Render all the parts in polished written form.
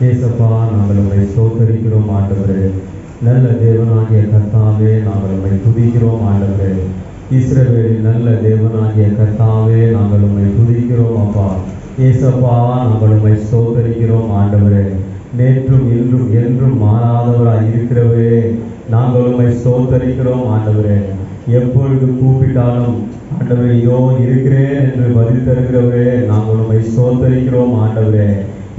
ஏசப்பா, நாங்கள் உம்மை ஸ்தோத்தரிக்கிறோம் ஆண்டவரே. நல்ல தேவனாகிய கர்த்தாவே, நாங்கள் உம்மை துதிக்கிறோம் ஆண்டவரே. இஸ்ரவேலின் நல்ல தேவனாகிய கர்த்தாவே, நாங்கள் உம்மை துதிக்கிறோம் அப்பா. ஏசப்பா, நாங்கள் உம்மை ஸ்தோத்தரிக்கிறோம் ஆண்டவரே. நேற்றும் இன்றும் என்றும் மாறாதவராய் இருக்கிறவரே, நாங்கள் உம்மை ஸ்தோத்தரிக்கிறோம் ஆண்டவரே. எப்பொழுது கூப்பிட்டாலும் ஆண்டவரே இதோ இருக்கிறேன் என்று பதில் தருகிறவரே, நாங்கள் உம்மை ஸ்தோத்தரிக்கிறோம் ஆண்டவரே.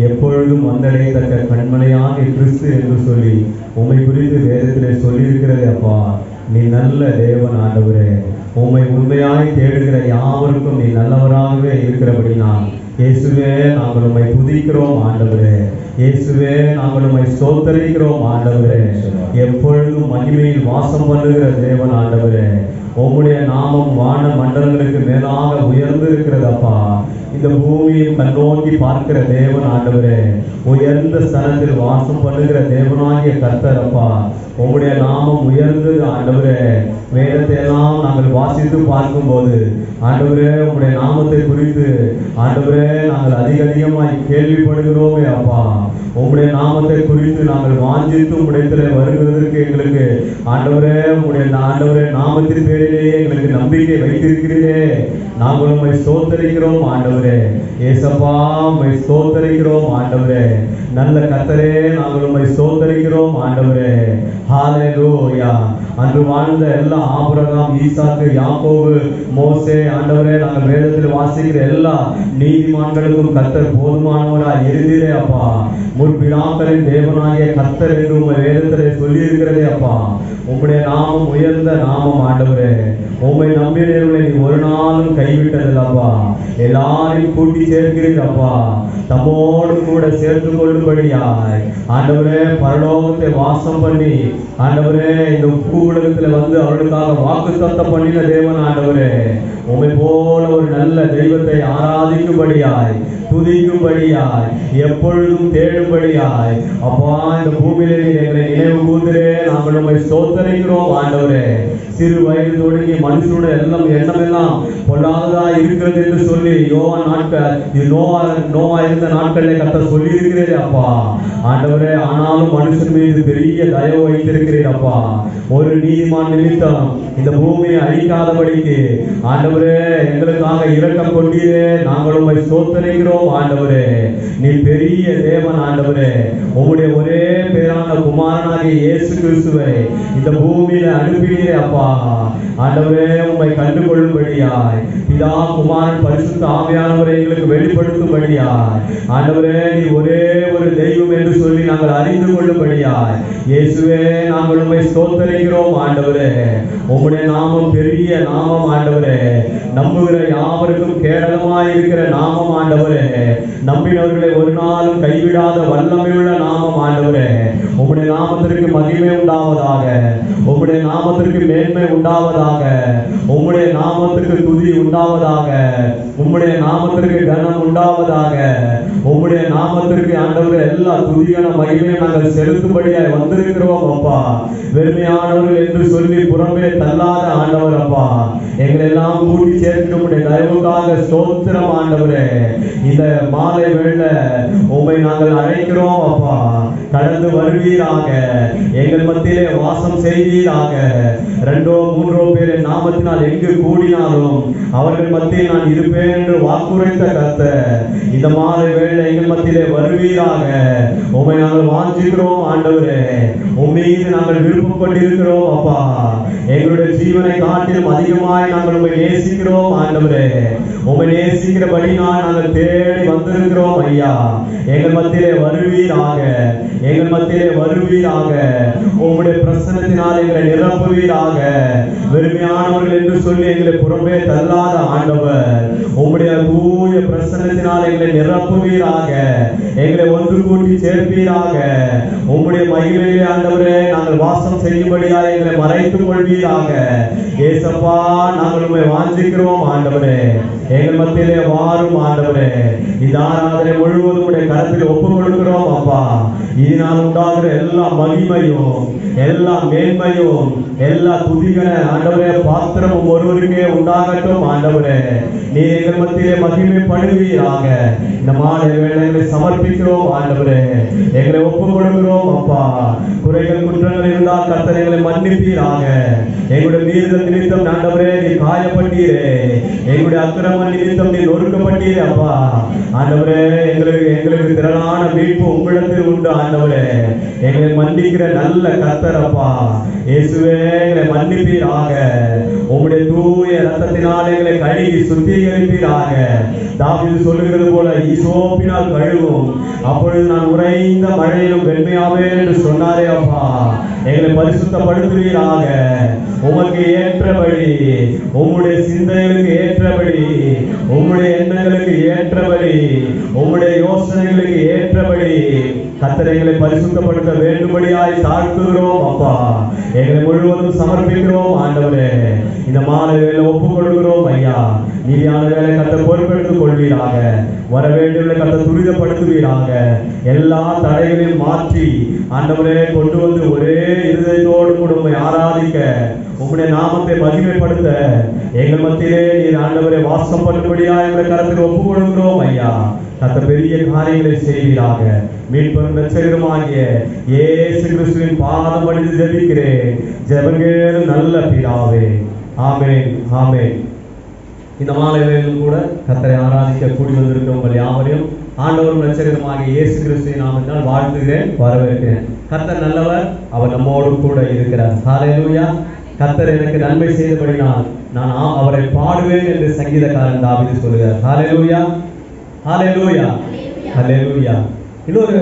எப்பொழுதும் வந்தடையத்தக்க கண்மலையான கிறிஸ்து என்று சொல்லி உம்மை குறித்து வேதத்திலே சொல்லியிருக்கிறது அப்பா. நீ நல்ல தேவன் ஆண்டவரே. உம்மை உண்மையாய் தேடுகிற யாவருக்கும் நீ நல்லவராகவே இருக்கிறபடினால் இயேசுவே, நாங்கள் உம்மை துதிக்கிறோம் ஆண்டவரே. இயேசுவே, நாங்கள் உம்மை ஸ்தோத்தரிக்கிறோம் ஆண்டவரே. எப்பொழுதும் மகிமையில் வாசம் பண்ணுகிற தேவன் ஆண்டவரே. உம்முடைய நாமம் வான மண்டலங்களுக்கு மேலாக உயர்ந்து இருக்கிறதப்பா. இந்த பூமியும் கண்ணோக்கி பார்க்கிற தேவன் ஆண்டவரே. உயர்ந்த ஸ்தலத்தில் வாசம் பண்ணுகிற தேவனாகிய கர்த்தர் அப்பா. உம்முடைய நாமம் உயர்ந்தது ஆண்டவரே. வேதத்தை எல்லாம் நாங்கள் வாசித்து பார்க்கும்போது ஆண்டவரே, உம்முடைய நாமத்தை குறித்து ஆண்டவரே நாங்கள் அதிகமாய் கேள்விப்படுகிறோமே அப்பா. உம்முடைய நாமத்தை குறித்து நாங்கள் வாஞ்சித்து உம்முடையத்திலே வருகிறதற்கு எங்களுக்கு ஆண்டவரே, உம்முடைய ஆண்டவரே நாமத்தின் பேரிலேயே எங்களுக்கு நம்பிக்கை வைத்திருக்கிறீரே. நாங்கள் உம்மை ஸ்தோத்தரிக்கிறோம் ஆண்டவரே. ஏசப்பா, உம்மை ஸ்தோத்தரிக்கிறோம் ஆண்டவரே. நல்ல கர்த்தரே, நாங்கள் உம்மை ஸ்தோத்தரிக்கிறோம் ஆண்டவரே. ஹல்லேலூயா. அன்று வாழ்ந்த எல்லா ஆபிரகாம், ஈசாக்கு, யாக்கோபு, மோசே ஆண்டவரே, நாங்கள் வேதத்தில் வாசிக்கிற எல்லா நீதிமான்களுக்கும் கர்த்தர் போதுமானவராய் இருந்தீரே அப்பா. முற்பிதாக்களின் தேவனாகிய கர்த்தர் என்று உம்மை வேதத்திலே சொல்லி இருக்கிறதே அப்பா. உம்முடைய நாமம் உயர்ந்த நாமம் ஆண்டவரே. உம்மை நம்பினவர்களை நீ ஒரு நாளும் கைவிட்டதில்லப்பா. எல்லாரையும் கூட்டி சேர்க்கிறீரப்பா. தம்மோடு கூட சேர்த்து கொள்ளும்படியாய் ஆண்டவரே பரலோகத்தை வாசம் பண்ணி ஆண்டவரே இந்த பூவுலகத்தில் வந்து அவர்களுக்காக வாக்குத்தத்தம் பண்ணின தேவன் ஆண்டவரே. உம்மை போல ஒரு நல்ல தெய்வத்தை ஆராதிக்கும்படியாய், துதிக்கும்படியாய், எப்பொழுதும் தேடும்படியாய் அப்பா இந்த பூமியிலே எங்களை நினைவு கூர்ந்தே நாங்கள் உம்மை ஸ்தோத்தரிக்கிறோம் ஆண்டவரே. சிறு வயது தொடங்கி மனுஷனுடைய எண்ணமெல்லாம் பொல்லாததா இருக்கிறது என்று சொல்லி யோவான் நாட்கள் நோவா இருந்த நாட்களில் கர்த்தர் சொல்லி இருக்கிறீரே அப்பா. ஆண்டவரே, ஆனாலும் மனுஷன் மீது பெரிய தயவு வைத்திருக்கிறீர் அப்பா. ஒரு நீதிமான் நிமித்தம் இந்த பூமியை அழிக்காதபடிக்கு ஆண்டவரே எங்களுக்காக இரக்கம் கொண்டீரே. நாங்கள் உம்மை ஸ்தோத்தரிக்கிறோம் ஆண்டவரே. நீ பெரிய தேவன் ஆண்டவரே. உம்முடைய ஒரே பேரான குமாரனாகிய இயேசு கிறிஸ்துவை இந்த பூமியில அனுப்பினீரே அப்பா. ஆண்டவரே, உம்மை கண்டுகொள்ளும்படியாய் பிதா, குமாரன், பரிசுத்த ஆவியானவரை எங்களுக்கு வெளிப்படுத்தும்படியாய் ஆண்டவரே நீ ஒரே ஒரு தெய்வம் என்று சொல்லி நாங்கள் அறிந்து கொள்ளும்படியாய் இயேசுவே, நாங்கள் உம்மை ஸ்தோத்தரிக்கிறோம் ஆண்டவரே. உம்முடைய நாமம் பெரிய நாமம் ஆண்டவரே. நம்புகிற யாவருக்கும் கேடகமாய் இருக்கிற நாமம் ஆண்டவரே. நம்பினவர்களை ஒரு நாளும் கைவிடாத வல்லமையுள்ள நாமம் ஆண்டவரே. உம்முடைய நாமத்திற்கு மகிமை உண்டாவதாக. உம்முடைய நாமத்திற்கு மேன்மை உண்டாவதாக. உம்முடைய நாமத்திற்கு துதி உண்டாவதாக. உம்முடைய நாமத்திற்கு கனம் உண்டாவதாக. உம்முடைய நாமத்திற்கு ஆண்டவரே எல்லா துதியான மகிமையை நாங்கள் செலுத்தும்படியாய் வந்திருக்கிறோம் அப்பா. வெறுமையானவர்கள் என்று சொல்லி புறம்பே தள்ளாத ஆண்டவர் அப்பா. எங்களை எல்லாம் கூட்டி சேர்த்து உம்முடைய தயவுக்காக ஸ்தோத்திரம் ஆண்டவரே. இந்த மாலை வேளை உம்மை நாங்கள் அழைக்கிறோம் அப்பா. கடந்து வருவீராக, எங்கள் மத்தியிலே வாசம் செய்வீராக. 2 3 பேர் நாமத்தினால் எங்கு கூடினாலும் அவர்கள் மத்தியில் நான் இருப்பேன் என்று வாக்குரைத்த கர்த்தர் இந்த மாலை வேளை எங்கள் மத்தியிலே வருவீராக. உம்மை நாங்கள் வாஞ்சிக்கிறோம் ஆண்டவரே. உம்மீது நாங்கள் விருப்பம் கொண்டிருக்கிறோம் அப்பா. எங்களுடைய ஜீவனை காட்டிலும் அதிகமாய் நாங்கள் உம்மை நேசிக்கிறோம் ஆண்டவரே. உம்மை நேசிக்கிறபடினால் நாங்கள் தேடி வந்திருக்கிறோம் ஐயா. எங்கள் மத்தியிலே வருவீராக. எங்கள் மத்தியிலே வருவீராக. உம்முடைய பிரசன்னத்தினால் எங்களை நிரப்புவீராக. வெறுமையானவர்கள் என்று சொல்லி எங்களை புறம்பே தள்ளாத ஆண்டவர், உம்முடைய தூய பிரசன்னத்தினால் எங்களை நிரப்புவீராக. எங்களை ஒன்று கூட்டி சேர்ப்பீராக. உம்முடைய மகிமையிலே ஆண்டவரே நாங்கள் வாசம் செய்யும்படியாக எங்களை மறைத்துக் கொள்வீராக. ஏசப்பா, நாங்கள் உம்மை வாஞ்சிக்கிறோம் ஆண்டவரே. எங்கள் மத்தியிலே வாரும் ஆண்டவரே. இந்த ஆராதனை முழுவதும் உடைய கரத்தில் ஒப்புக் கொடுக்கிறோம் அப்பா. இதனால் உண்டாகிற எல்லா மகிமையும் எல்லா மேன்மையும் எல்லா துதிகளை ஆண்டவரே பாத்திரமும் ஒருவருக்கே உண்டாகட்டும். ஆண்டவரே நீர் எங்கள் மத்தியிலே மகிமைப்படுவீராக. இந்த மாலை வேளைகளை சமர்ப்பிக்கிறோம் ஆண்டவரே, எங்களை ஒப்புக் கொடுக்கிறோம் அப்பா. குறைகள் குற்றங்கள் இருந்தால் கர்த்தர் எங்களை மன்னிப்பீராக. எங்களுடைய மீறுதல் நிமித்தம் ஆண்டவரே நீ காயப்பட்டீரே, எங்களுடைய அக்கிரம நிமித்தம் நீ நொறுக்கப்பட்டீரே அப்பா. ஆண்டவரே எங்களுக்கு திரளான மீட்பு உங்களிடத்தில் உண்டு ஆண்டவரே. எங்களை மன்னிக்கிற நல்ல கர்த்தர் அப்பா. இயேசுவே எங்களை மன்னிப்பீராக. உம்முடைய தூய ரத்தத்தினால் எங்களை கழுவி சுத்திகரிப்பீராக. தாவீது சொல்லுகிறது போல ஈசோப்பினால் கழுவும், அப்பொழுது நான் உறைந்த மழையிலும் வெண்மையாவே என்று சொன்னாரே அப்பா. எங்களை பரிசுத்தப்படுத்துவீராக. உமக்கு ஏற்றபடி, உம்முடைய சிந்தைகளுக்கு ஏற்றபடி, உம்முடைய எண்ணங்களுக்கு ஏற்றபடி, உம்முடைய யோசனைகளுக்கு ஏற்றபடி கர்த்தரை பரிசுத்தப்படுத்த வேண்டும்படியாய் தாழ்த்துகிறோம் அப்பா. எங்களை முழுவதும் சமர்ப்பிக்கிறோம் ஆண்டவரே. இந்த மாலை வேலை ஒப்புக் கொடுக்கிறோம் ஐயா. நீதியான வேலை கர்த்தர் பொறுப்பெடுத்துக் கொள்வீராக. வர வேண்டிய கர்த்தர் துரிதப்படுத்துவீராக. எல்லா தடைகளையும் மாற்றி ஆண்டவரே கொண்டு வந்து ஒரே இருதயத்தோடு கூட உம்மை ஆராதிக்க, உம்முடைய நாமத்தை மகிமைப்படுத்த எங்கள் மத்தியிலே நீர் ஆண்டவரை வாசம் பண்ணும்படியா எங்களை கரத்தில் ஒப்புக் கொடுக்கிறோம் ஐயா. கர்த்தர் பெரிய காரியங்களை செய்வீராக. மீட்பரும் இரட்சகருமாகிய இயேசு கிறிஸ்துவின் பாதம் பணிந்து ஜெபிக்கிறேன். ஜெபங்கேளு நல்ல பிதாவே. ஆமென், ஆமென். இந்த மாலையிலும் கூட கர்த்தரை ஆராதிக்க கூடி வந்திருக்கிற உங்கள் யாவரையும் ஆண்டவரும் இரட்சகருமாகிய இயேசு கிறிஸ்துவின் நாமத்தினால் வாழ்த்துகிறேன், வரவேற்கிறேன். கர்த்தர் நல்லவர், அவர் நம்மோடு கூட இருக்கிறார். ஹல்லேலூயா. கர்த்தர் எனக்கு நன்மை செய்தபடினால் நான் அவரை பாடுவேன் என்று சங்கீதக்காரன் தாவீது சொல்லுகிறார். ஹல்லேலூயா, ஹல்லேலூயா, ஹல்லேலூயா. இன்னொரு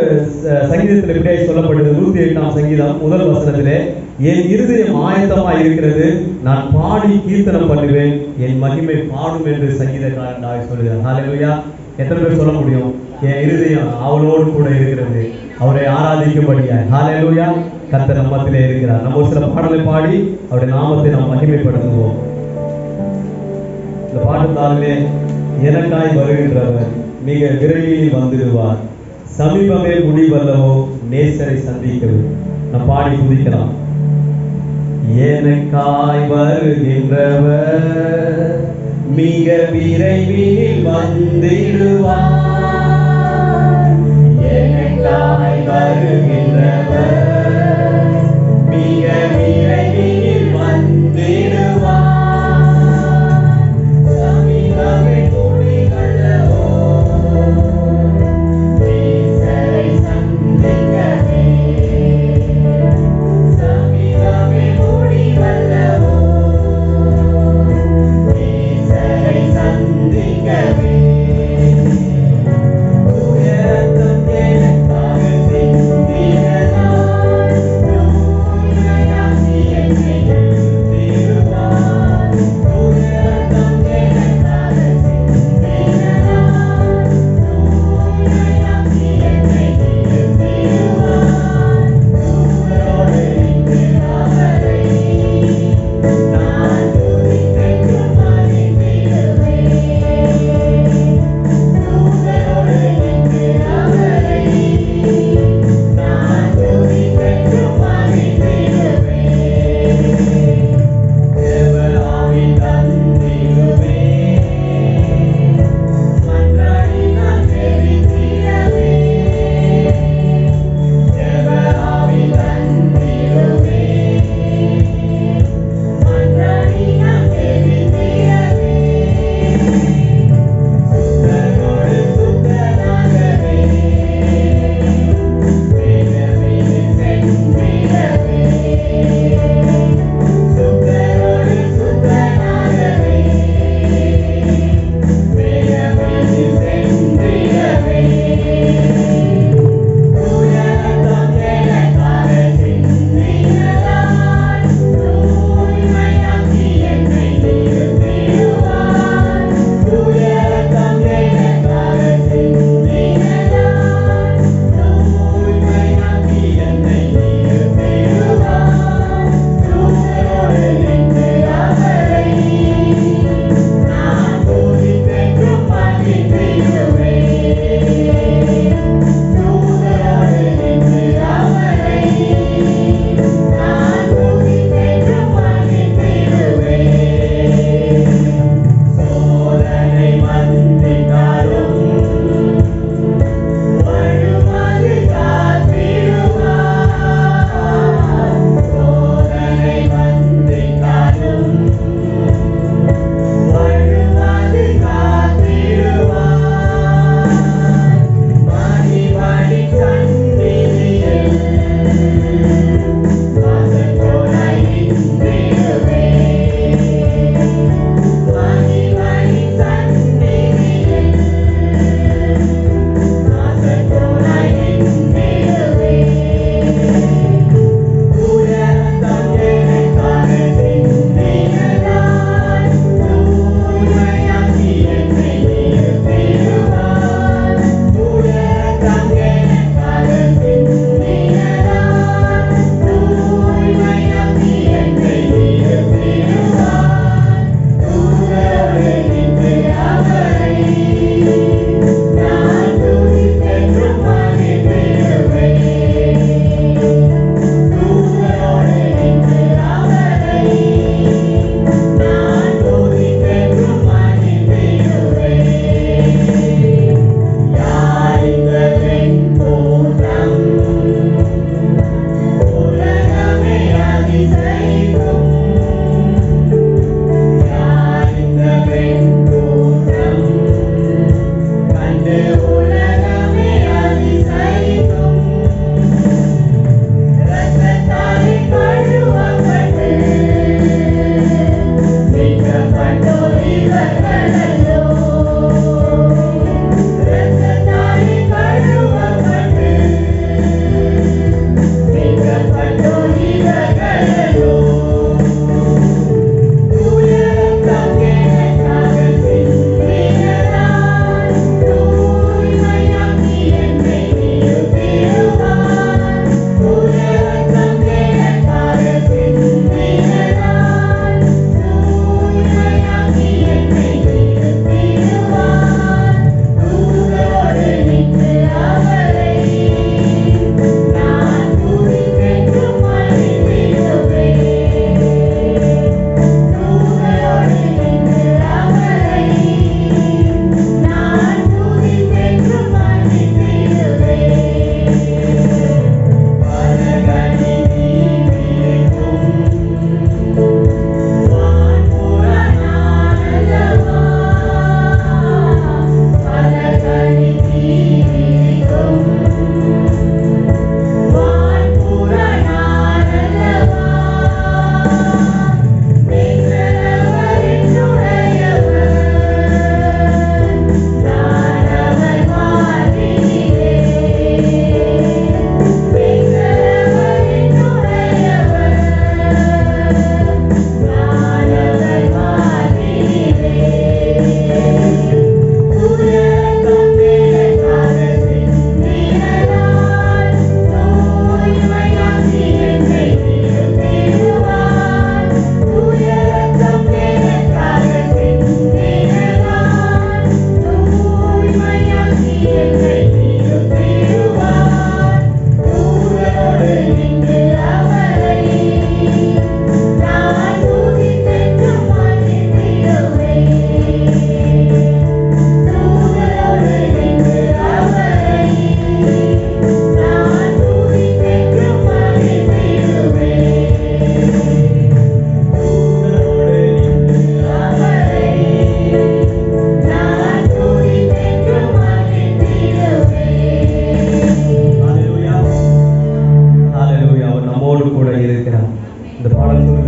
சங்கீதத்தில் இப்படியே சொல்லப்படுது. 108ஆம் சங்கீதம் முதல் வசனத்திலே, என் இருதயம் ஆயத்தமாக இருக்கிறது, நான் பாடி கீர்த்தனம் பண்ணுவேன், என் மகிமை பாடும் என்று சங்கீதக்காரன் தாவீது சொல்லுகிறார். ஹல்லேலூயா. எத்தனை பேர் சொல்ல முடியும்? என் இருதயம் அவளோடு கூட இருக்கிறது, அவரை ஆராதிக்கும்படியாய். ஹல்லேலூயா. கர்த்தர் நம்மத்திலே இருக்கிறார். நம்ம ஒரு சில பாடலை பாடி அவருடைய நாமத்தை நாம் மகிமைப்படுத்துவோம். இந்த பாட்டுத்தாளிலே, எனக்காய் வருகின்றவர் மிக விரைவில் வந்துடுவார், சமீபமே முடிவல்லவோ நேசரை சந்திக்கிறது. நாம் பாடி துதிக்கலாம். எனக்காய் வருகின்றவர் மிக விரைவில் வந்திடுவார், எனக்காய் வருகின்றவர் மிக விரைவில் வந்திடுவார், சமீபமே முடிவல்லவோ நேசரை சந்திக்கவே, சமீபமே முடிவல்லவோ நேசரை சந்திக்கவே.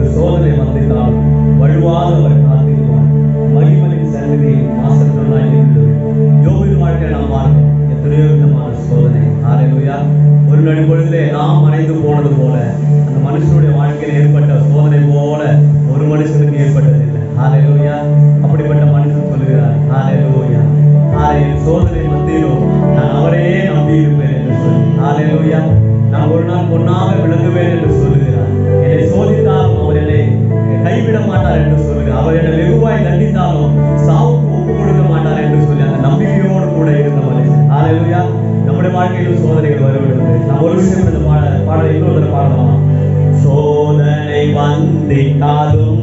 ஒரு சோதனை வந்திருந்தாலும் வழுவாத அவர் காத்திருவார். மகிமனின் சன்னதியில் மாசத்தினாய் நின்று யோபின் வாழ்க்கை நாம் பார்க்கிறோம். எத்தனையோ விதமான சோதனை. ஹல்லேலூயா. ஒரு நடுப்பொழுதிலே நாம் மறைந்து போனது போல அந்த மனுஷனுடைய வாழ்க்கையில் ஏற்பட்ட சோதனை போல ஒரு மனுஷனுக்கு ஏற்பட்டதில்லை. ஹல்லேலூயா. அப்படிப்பட்ட மனுஷன் சொல்லுகிறார், ஹல்லேலூயா, சோதனை மத்தியிலும் நான் அவரையே நம்பி இருப்பேன் என்று சொல்லி, ஹல்லேலூயா, நான் ஒரு நாள் பொன்னாக விளங்குவேன் என்று சொல்லுகிறார். என்னை சோதித்தாலும் அவர் என்னை கைவிட மாட்டார் என்று சொல்லுகிறார். அவர் என்னை வெகுவாய் தண்டித்தாலும் சாவுக்கு ஒப்பு கொடுக்க மாட்டார் என்று சொல்லி அந்த நம்பிக்கையோடு கூட இருந்த மனுஷன். ஹல்லேலூயா. நம்முடைய வாழ்க்கையிலும் சோதனைகள் வருகிறது. நாம் ஒரு விஷயம் இந்த பாடலை இன்னொரு பாடலாம். சோதனை வந்திட்டாலும்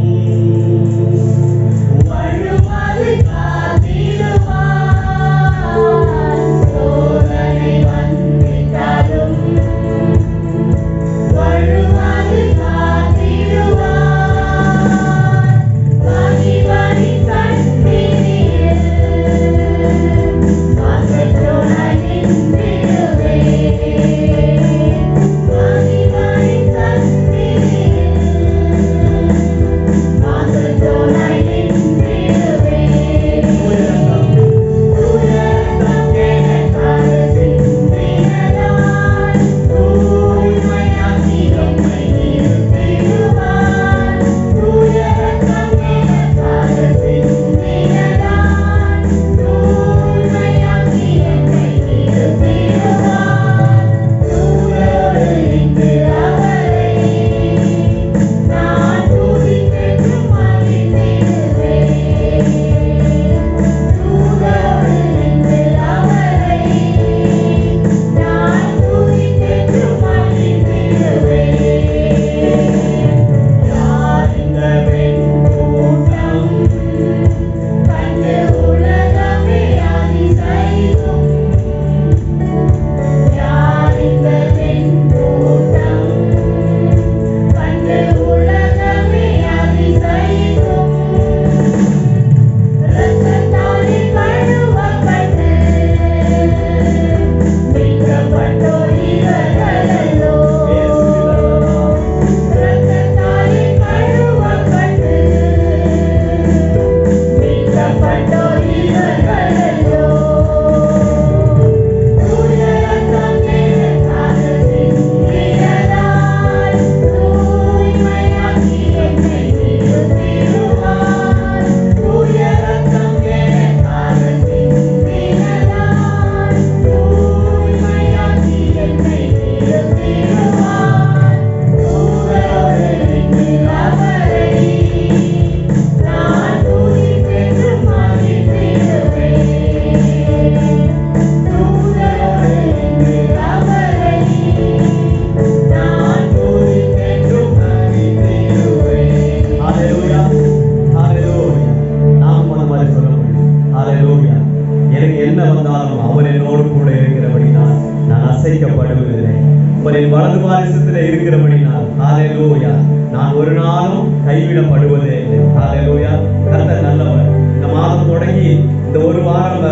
வலது பாரிசத்தில் இருக்கிறபடினால் ஹல்லேலூயா, நான் ஒரு நாளும் கைவிடப்படுவதே இல்லை. ஹல்லேலூயா. கர்த்தர் நல்லவர். இந்த மாதம் தொடங்கி இந்த ஒரு வாரம்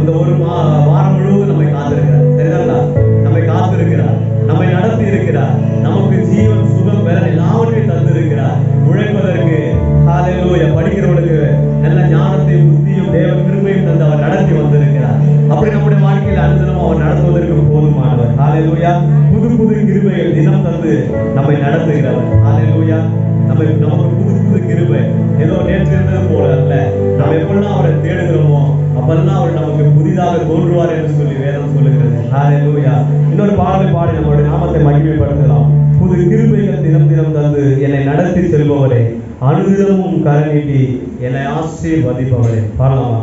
இந்த ஒரு வாரம் முழுவதும் நம்மை காத்திருக்கிறார். சரிதானா? நம்மை காத்திருக்கிறார், நம்மை நடத்தி இருக்கிறார், நமக்கு ஜீவன் சுகம் பெற எல்லாவற்றையும் தந்திருக்கிறார். உழைப்பதற்கு ஹல்லேலூயா, படிக்கிறவனுக்கு நல்ல ஞானத்தையும் புத்தியும் தேவ கிருபையும் தந்து அவர் நடத்தி வந்திருக்கிறார். அப்படி நம்முடைய வாழ்க்கையில் அனுதினமும் அவர் நடத்துவதற்கு போதுமானவர். ஹல்லேலூயா. புது புது கிருபைகள் தினம் தந்து நம்மை நடத்துகிறவர். ஹல்லேலூயா. நமக்கு புது புது கிருபை ஏதோ நேற்று இருந்தது போல அல்ல. நாம் எப்பெல்லாம் அவரை தேடுகிறோமோ அப்பெல்லாம் அவர் நமக்கு புதிதாக தோன்றுவார் என்று சொல்லி வேதம் சொல்லுகிறது. ஹல்லேலூயா. இன்னொரு பாடலை பாடி நம்முடைய நாமத்தை மகிமைப்படுத்தலாம். புது கிருபைகள் தினம் தினம் தந்து என்னை நடத்தி செல்பவரே, அனுதினமும் கரநீட்டி என்னை ஆசீர்வதிப்பவரே. பாடலாமா?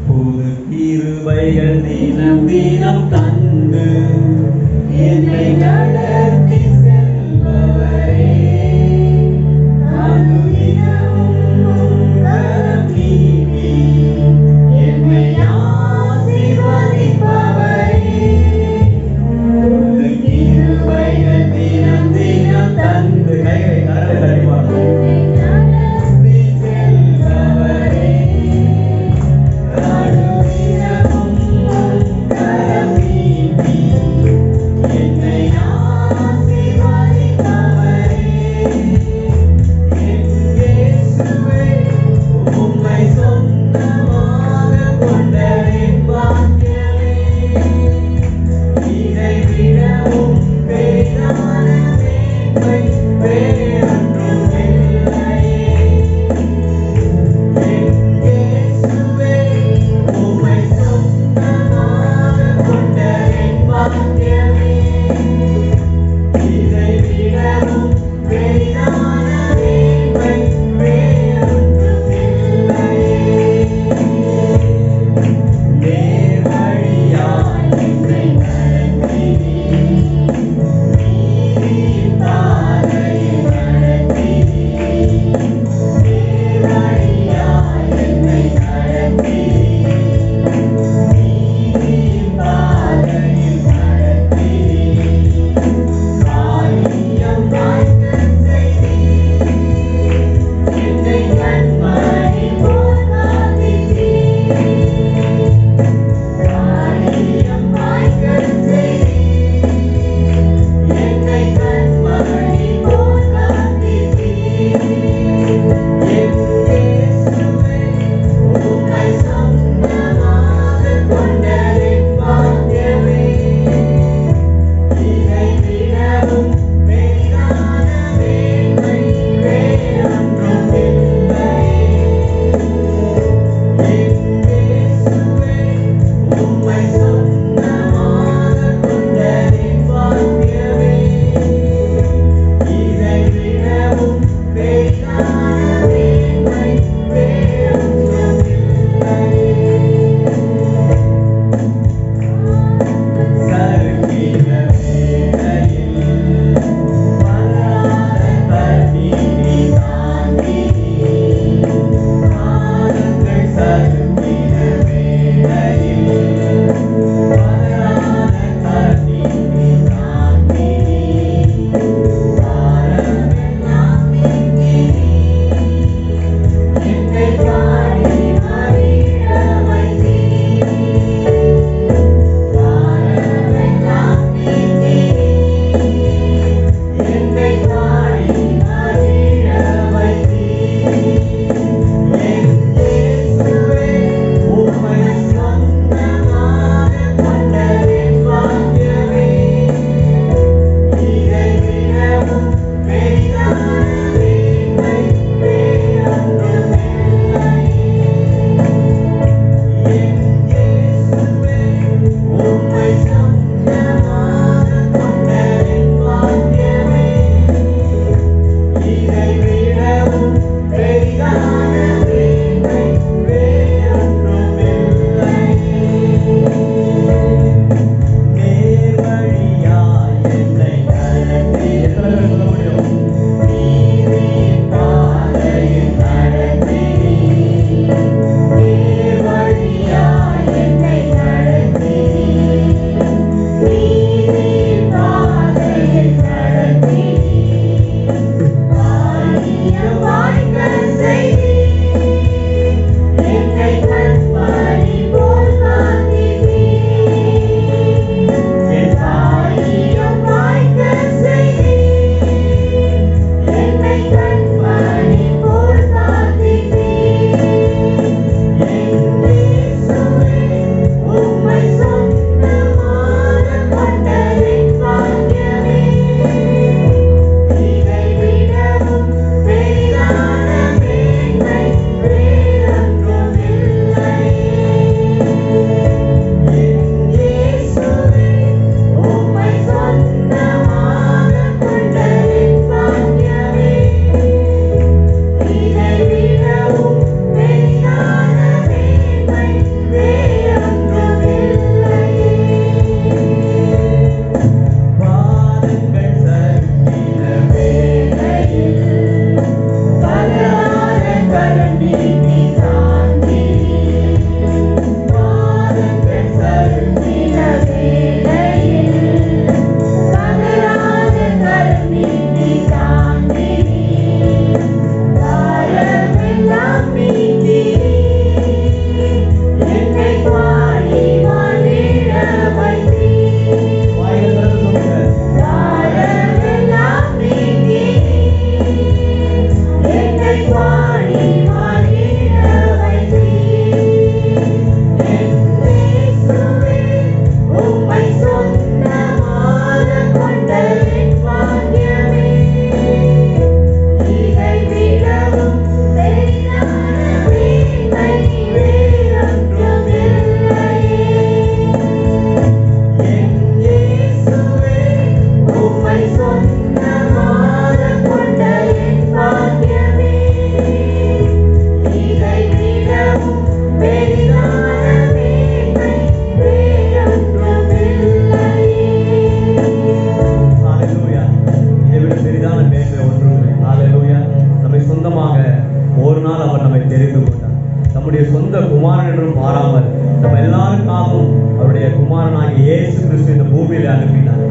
புது கிருபைகள் தினம் தினம் தந்து என்னை நடத்தி செல்பவரே, அனுதினமும் கரநீட்டி என்னை ஆசீர்வதிப்பவரே, புது கிருபைகள் தினம் தினம் தந்து கைகளை கரங்களை தட்டி பாடுவோம். Be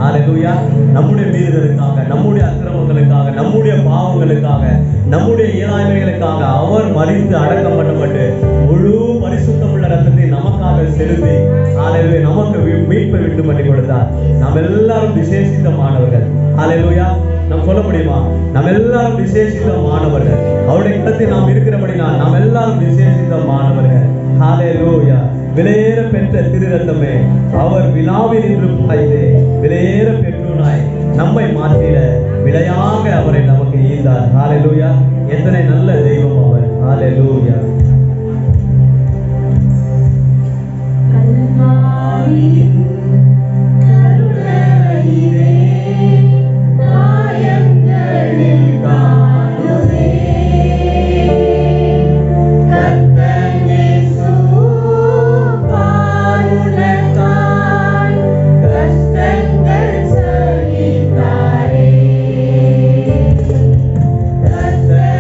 ஹalleluya. நம்முடைய மீறுதலுக்காக, நம்முடைய அக்கிரமங்களுக்காக, நம்முடைய பாவங்களுக்காக, நம்முடைய இயலாமைகளுக்காக அவர் மரித்து அடக்கம் பண்ணப்பட்டு முழு பரிசுத்தமுள்ள ரத்தத்தை நமக்காக செலுத்தி ஹalleluya நமக்கு மீட்பை விட்டு பண்ணி கொடுத்தார். நாம் எல்லாரும் விசேஷித்தமானவர்கள். ஹalleluya. நாம் சொல்ல முடியுமா? நாம் எல்லாரும் விசேஷித்தமானவர்கள். அவருடைய இடத்தில் நாம் இருக்கிறபடினால் நாம் எல்லாரும் விசேஷித்தமானவர்கள். ஹalleluya. விலையேற பெற்ற திரு ரத்தமே, அவர் விழாவில் நின்று பாய்ந்தே விலையேற பெற்றோனாய் நம்மை மாற்றிட விலையாக அவரை நமக்கு ஈந்தார். ஹalleluya. எத்தனை நல்ல தெய்வம் அவர். ஹalleluya. That's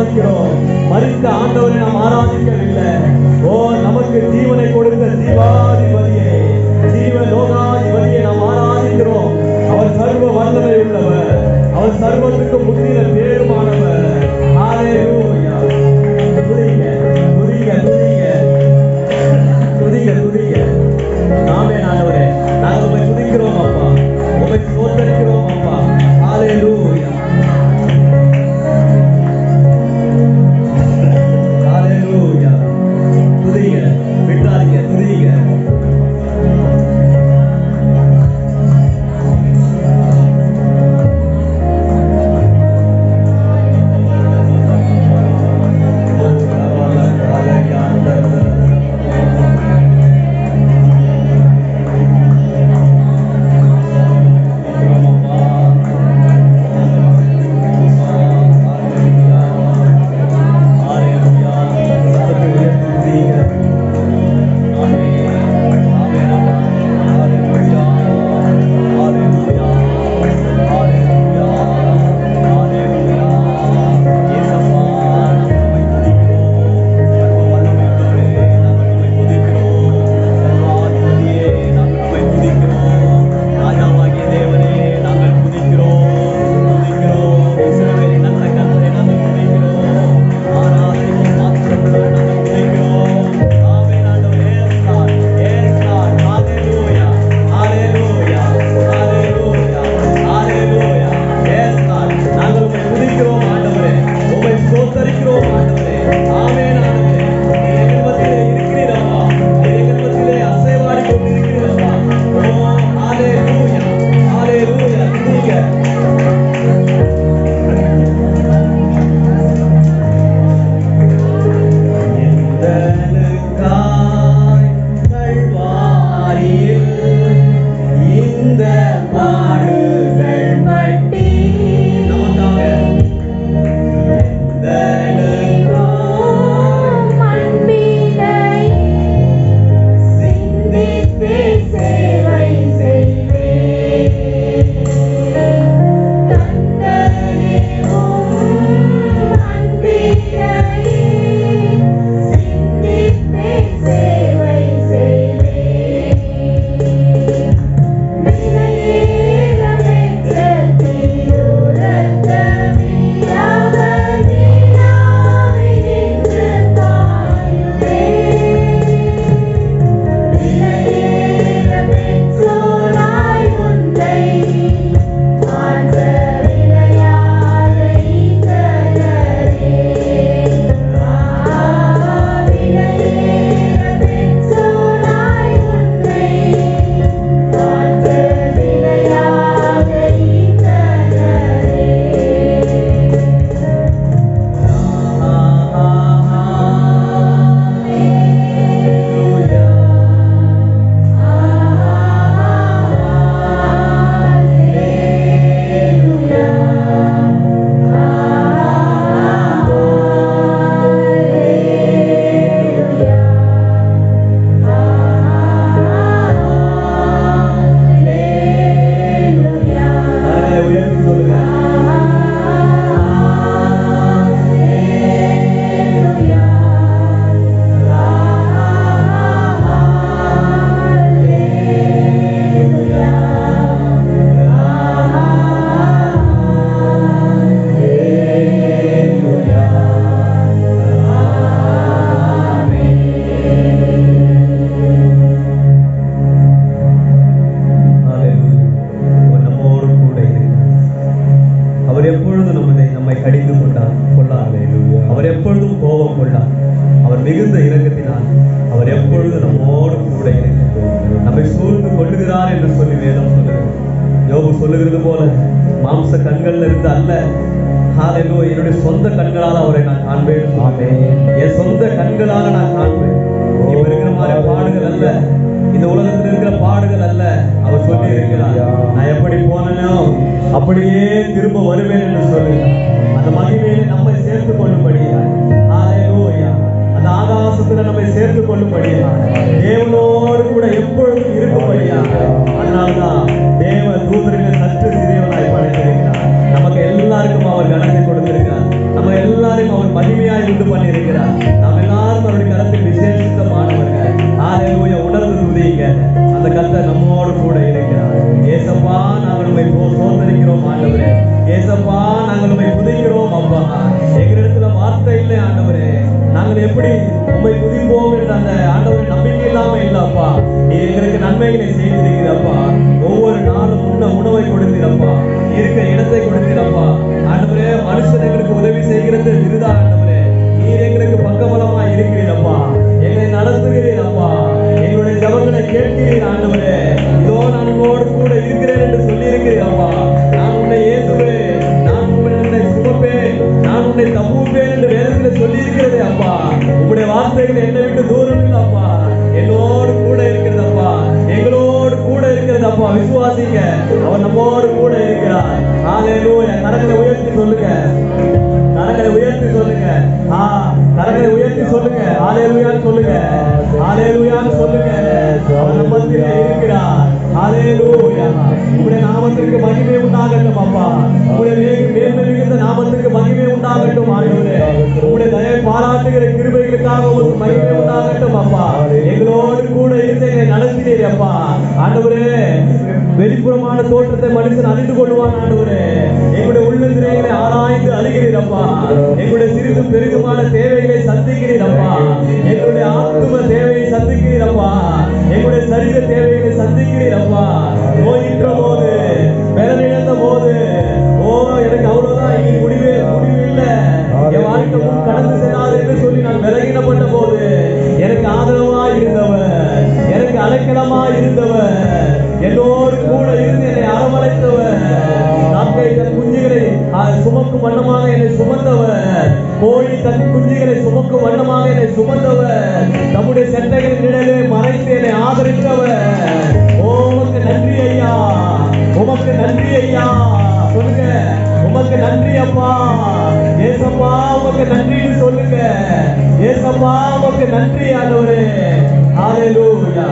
ஆராதிக்கிறோம். மரித்த ஆண்டவரை நாம் ஆராதிக்கவில்லை. ஓ, நமக்கு ஜீவனை கொடுத்த ஜீவாதிபதியே, ஜீவ லோகாதிபதியை நாம் ஆராதிக்கிறோம். அவர் சர்வ வல்லமை உள்ளவர், அவர் சர்வத்துக்கு முந்தின பேருமானவர். ஹல்லேலூயா. துதிங்க துதிங்க துதிங்க துதிங்க துதிங்க. ஆமென் ஆண்டவரே, நாங்கள் உம்மை துதிக்கிறோம் அப்பா, உம்மை ஸ்தோத்திரிக்கிறோம் அப்பா. ஹல்லேலூயா ஹல்லேலூயா. துதிங்க, விட்டாதீங்க, துதிங்க. சொல்லுகிறது போல மாம்ச கண்கள்ல இருந்து அல்ல, ஹalleluya, என்னுடைய சொந்த கண்களால் அவரை நான் காண்பேன். ஆமென். என் சொந்த கண்களால நான் காண்பேன். இப்ப இருக்கிற மாதிரி பாடுகள் அல்ல, இந்த உலகத்தில் இருக்கிற பாடுகள் அல்ல. அவர் சொல்லி இருக்கிறார், நான் எப்படி போனேனோ அப்படியே திரும்ப வருவேன் என்று சொல்லுகிறார். அந்த மகிமையில நம்மை சேர்த்துக் கொள்ளும்படியா, ஹalleluya, அந்த ஆகாசத்துல நம்மை சேர்த்துக் கொள்ளும்படியா, தேவனோடு கூட எப்பொழுதும் இருக்கும்படியா. அதனால்தான் தேவ தூதர்கள் சற்று சிறியவனாய் படைத்திருக்கிறார். நமக்கு எல்லாருக்கும் அவர் கனத்தை கொடுத்திருக்கிறார். நம்ம எல்லாரையும் அவர் ஸ்தோத்தரிக்கிறோம் ஆண்டவரே. ஏசப்பா, நாங்கள் உம்மை துதிக்கிறோம் அப்பா. எங்களிடத்துல வார்த்தை இல்லை ஆண்டவரே. நாங்கள் எப்படி உம்மை துதிப்போம் என்ற அந்த ஆண்டவரை நம்பிக்கை இல்லாம இல்லப்பா. நீ எங்களுக்கு நன்மைகளை செய்திருக்கிறப்பா. ஒவ்வொரு நாளும் உணவை கொடுத்திருப்பா, இருக்க இடத்தை கொடுத்திருப்பா ஆண்டவரே. மனுஷன் எங்களுக்கு உதவி செய்கிறது விருதா ஆண்டவரே. நீர் எங்களுக்கு பக்கபலமா இருக்கிறீரப்பா, எங்களை நடத்துகிறீரப்பா, எங்களுடைய ஜெபங்களை கேட்கிறீர் ஆண்டவரே. இதோ நான் உங்களோடு கூட இருக்கிறேன் என்று சொல்லி இருக்கிறீரப்பா. நான் உன்னை ஏற்றுவேன், நான் உன்னை சுமப்பேன், நான் உன்னை தப்புவேன் என்று வேதத்தில் சொல்லி இருக்கிறதே அப்பா. உங்களுடைய வார்த்தைகள் என்னை விட்டு தூரம் இல்லப்பா, என்னோடு கூட இருக்கிறதப்பா, எங்களோடு கூட இருக்கிறதப்பா. விசுவாசிங்க, அவர் நம்மோடு கூட இருக்கிறார். ஹல்லேலூயா. கரங்களை உயர்த்தி சொல்லுங்க, கரங்களை உயர்த்தி சொல்லுங்க. கரங்களை உயர்த்தி சொல்லுங்க. ஹல்லேலூயான்னு சொல்லுங்க, ஹல்லேலூயான்னு சொல்லுங்க. அவர் நம்ம மத்தியிலே இருக்கிறார். ஹல்லேலூயா. உம்முடைய நாமத்திற்கு மகிமை உண்டாகட்டும் அப்பா. உம்முடைய மேன்மை மிகுந்த நாமத்திற்கு மகிமை உண்டாகட்டும் ஆண்டவரே. உம்முடைய தயவை பாராட்டுகிற கிருபைகளுக்காக உங்களுக்கு மகிமை உண்டாகட்டும் அப்பா. எங்களோடு கூட இருந்து எங்களை நடத்தினீர் அப்பா. ஆண்டவரே, வெளிப்புறமான தோற்றத்தை மனுஷன் அறிந்து கொள்வான் ஆண்டவரே. எங்களுடைய உள்ளத்திலே எங்களை ஆராய்ந்து அறிகிறீர் அப்பா. எங்களுடைய சிறிது பெரிதுமான தேவைகளை சந்திக்கிறீர் அப்பா. எங்களுடைய ஆத்தும தேவையை சந்திக்கிறீர் அப்பா. எங்களுடைய சரீர தேவைகளை சந்திக்கிறீர் அப்பா. நோயின்ற போது, பலனிழந்த போது, ஓ எனக்கு அவ்வளவுதான், இனி முடிவே இல்லை, என் வாழ்க்கை முன் கடந்து செல்லாது என்று சொல்லி நான் விலகினப்பட்ட போது எனக்கு ஆதரவா இருந்தவர், எனக்கு அடைக்கலமா இருந்தவர், என்னோடு கூட இருந்து என்னை அரவணைத்தவர், காக்கை தன் குஞ்சுகளை சுமக்கும் வண்ணமாக என்னை சுமந்தவர், கோழி தன் குஞ்சுகளை சுமக்கும் வண்ணமாக என்னை சுமந்தவர், நம்முடைய செட்டைகளின் நிழலே மறைத்து என்னை ஆதரித்தவர். உமக்கு நன்றி ஐயா, உமக்கு நன்றி ஐயா. சொல்லுங்க, உமக்கு நன்றி அப்பா. ஏசப்பா, உமக்கு நன்றின்னு சொல்லுங்க. ஏசப்பா, உமக்கு நன்றி ஆண்டவரே. ஹல்லேலூயா.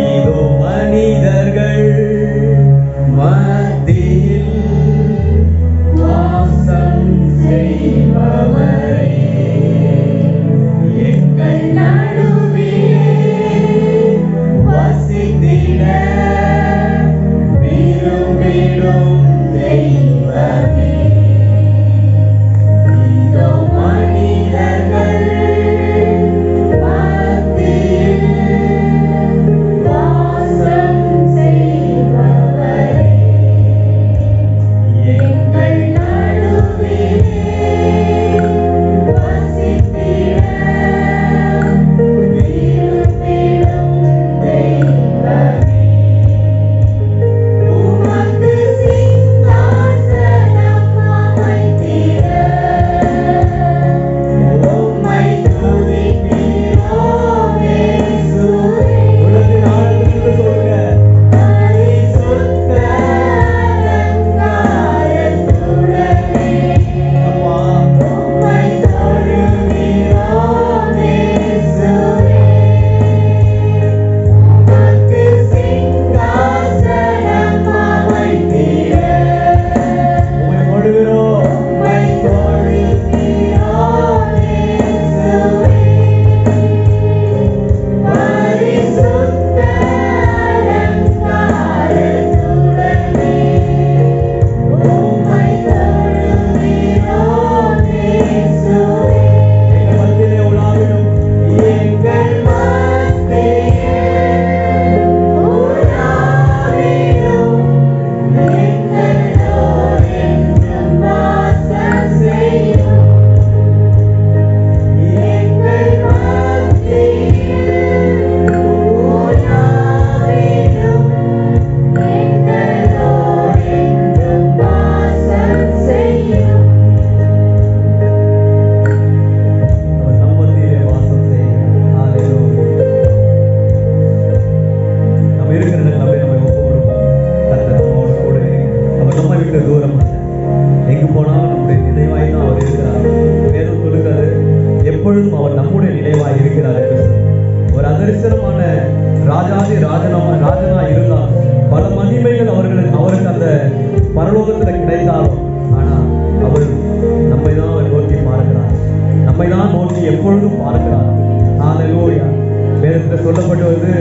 இதோ மனிதர்கள் மத்தியில் வாசம் செய்பவரே, எங்கள் நடுவிலே வசித்திட விரும்பிடும் தெய்வமே. இதோ மனிதர்கள் மத்தியில் வாசம் செய்பவரே, எங்கள் நடுவிலே வசித்திட விரும்பிடும் தெய்வமே. உமக்கு சிங்காசனம் அமைத்திட உம்மை துதிக்கிறோம் இயேசுவே. உள்ளத்தின் ஆழத்திலிருந்து சொல்லுங்க. பரிசுத்த அலங்காரத்துடனே அப்பா உம்மை தொழுகிறோம் இயேசுவே. உமக்கு சிங்காசனம் அமைத்திட உம்மை தொழுகிறோம், உம்மை தொழுகிறோம் இயேசுவே. பரிசுத்த அலங்காரத்துடனே உம்மை தொழுகிறோம் இயேசுவே. எங்கள் மத்தியிலே உலாவிடும், எங்கள் மத்தியிலே உலாவிடும், எங்களோடு என்றும் வாசம் செய்யும். எங்கள் மத்தியிலே உலாவிடும், எங்களோடு என்றும் வாசம் செய்யும். அவர் நம் மத்தியிலே வாசம் செய்கிறார். ஹல்லேலூயா. நம்ம இருக்கிற இடத்துல நம்மை ஒப்பு கொடுப்போம். கர்த்தர் நம்மோடு கூட இருக்கிறார். அவர் நம்மை விட்டு தூரம் அல்ல. எங்கு போனாலும் நம்முடைய நினைவாய் தான் அவர் இருக்கிறார். வேதம் சொல்லுகிறது, எப்பொழுதும் அவர் நம்முடைய நினைவாய் இருக்கிறார் என்று சொல்லி. ஒரு அதரிசனமான ராஜாதி ராஜனா இருந்தால் பல மகிமைகள் அவருக்கு அந்த பரலோகத்தில் கிடைத்தாலும், ஆனால் அவர் நம்மை தான் அவர் நோக்கி பார்க்கிறார், நம்மை தான் நோக்கி எப்பொழுதும் பார்க்கிறார். ஹல்லேலூயா. வேதத்தில் சொல்லப்பட்டு வந்து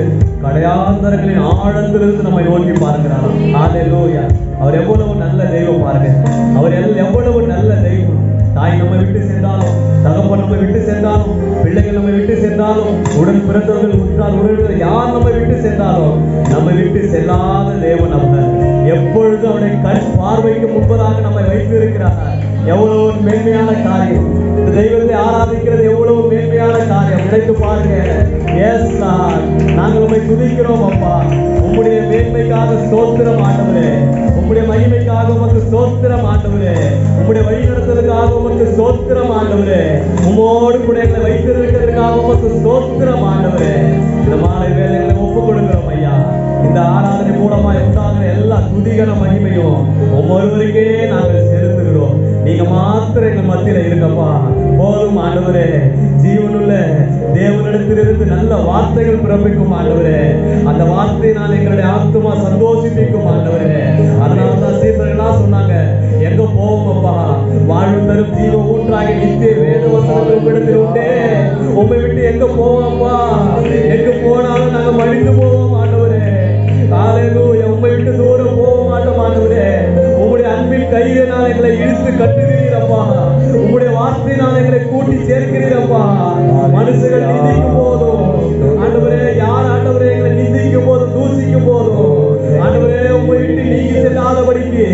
கடையாந்தரங்களின் ஆழத்திலிருந்து நம்மை நோக்கி பார்க்கிறார். ஹalleluya. அவர் எவ்வளவு நல்ல தெய்வம் பாருங்க. அவர் எவ்வளவு நல்ல தெய்வம். தாய் நம்மை விட்டு சென்றாலும், தகப்பன் நம்மை விட்டு சென்றாலும், பிள்ளைகள் நம்மை விட்டு சென்றாலும், உடன் பிறந்தவர்கள், உற்றார் உறவினர்கள் யார் நம்மை விட்டு சென்றாலும் நம்மை விட்டு செல்லாத தேவன் அவர். எப்பொழுது அவருடைய கண் பார்வைக்கு முன்பதாக நம்மை வைத்து இருக்கிறார். எவ்வளவு மேன்மையான காரியம். இந்த தெய்வத்தை ஆராதிக்கிறது எவ்வளவு மேன்மையான காரியம். நினைத்து பாருங்க. எஸ் லார்ட், நாங்கள் உம்மை துதிக்கிறோம் அப்பா. உம்முடைய மேன்மைக்காக ஸ்தோத்திரம் ஆண்டவரே. உம்முடைய மகிமைக்காக உமக்கு ஸ்தோத்திரம் ஆண்டவரே. உம்முடைய வழிநடத்துவதற்காக உமக்கு ஸ்தோத்திரம் ஆண்டவரே. உம்மோடு கூட எங்களை வைத்திருக்கிறதுக்காக உமக்கு ஸ்தோத்திரம் ஆண்டவரே. இந்த மாலை வேளைகளை ஒப்புக் கொடுக்கிறோம் ஐயா. இந்த ஆராதனை மூலமா உண்டாகிற எல்லா துதிகர மகிமையும் ஒவ்வொருவருக்கே நாங்கள் செலுத்துகிறோம். நீங்க மாத்திரம் எங்கள் மத்தியில இருக்கப்பா. போதும் ஆண்டவரே. ஜீவனுள்ள தேவனிடத்திலிருந்து நல்ல வார்த்தைகள் பிறப்பிக்கும் ஆண்டவரே. அந்த வார்த்தையினால் எங்களுடைய ஆத்மா சந்தோஷிப்பிக்கும் ஆண்டவரே. அதனால்தான் சீசர்களா சொன்னாங்க, எங்க போவோம் அப்பா? வாழ்வு தரும் ஜீவ ஊற்றாக நித்திய வேத வசனங்கள் இடத்தில் உண்டே. உண்மை விட்டு எங்க போவோம்ப்பா? எங்க போனாலும் நாங்க மடிந்து போவோம் ஆண்டவரே. ஹalleluya. உம்மை விட்டு தூரம் போக மாட்டோம் ஆண்டவரே. உம்முடைய அன்பின் கையினால் எங்களை இழுத்து கட்டுகிறீரப்பா. உம்முடைய வார்த்தையினால் எங்களை கூட்டி சேர்க்கிறீரப்பா. மனுஷர்கள் நிந்திக்கும் போதும் ஆண்டவரே, யார் ஆண்டவரே எங்களை நிந்திக்கும் போதும், தூசிக்கும் போதும் ஆண்டவரே, உம்மை விட்டு நீங்கி செல்லாதபடிக்கு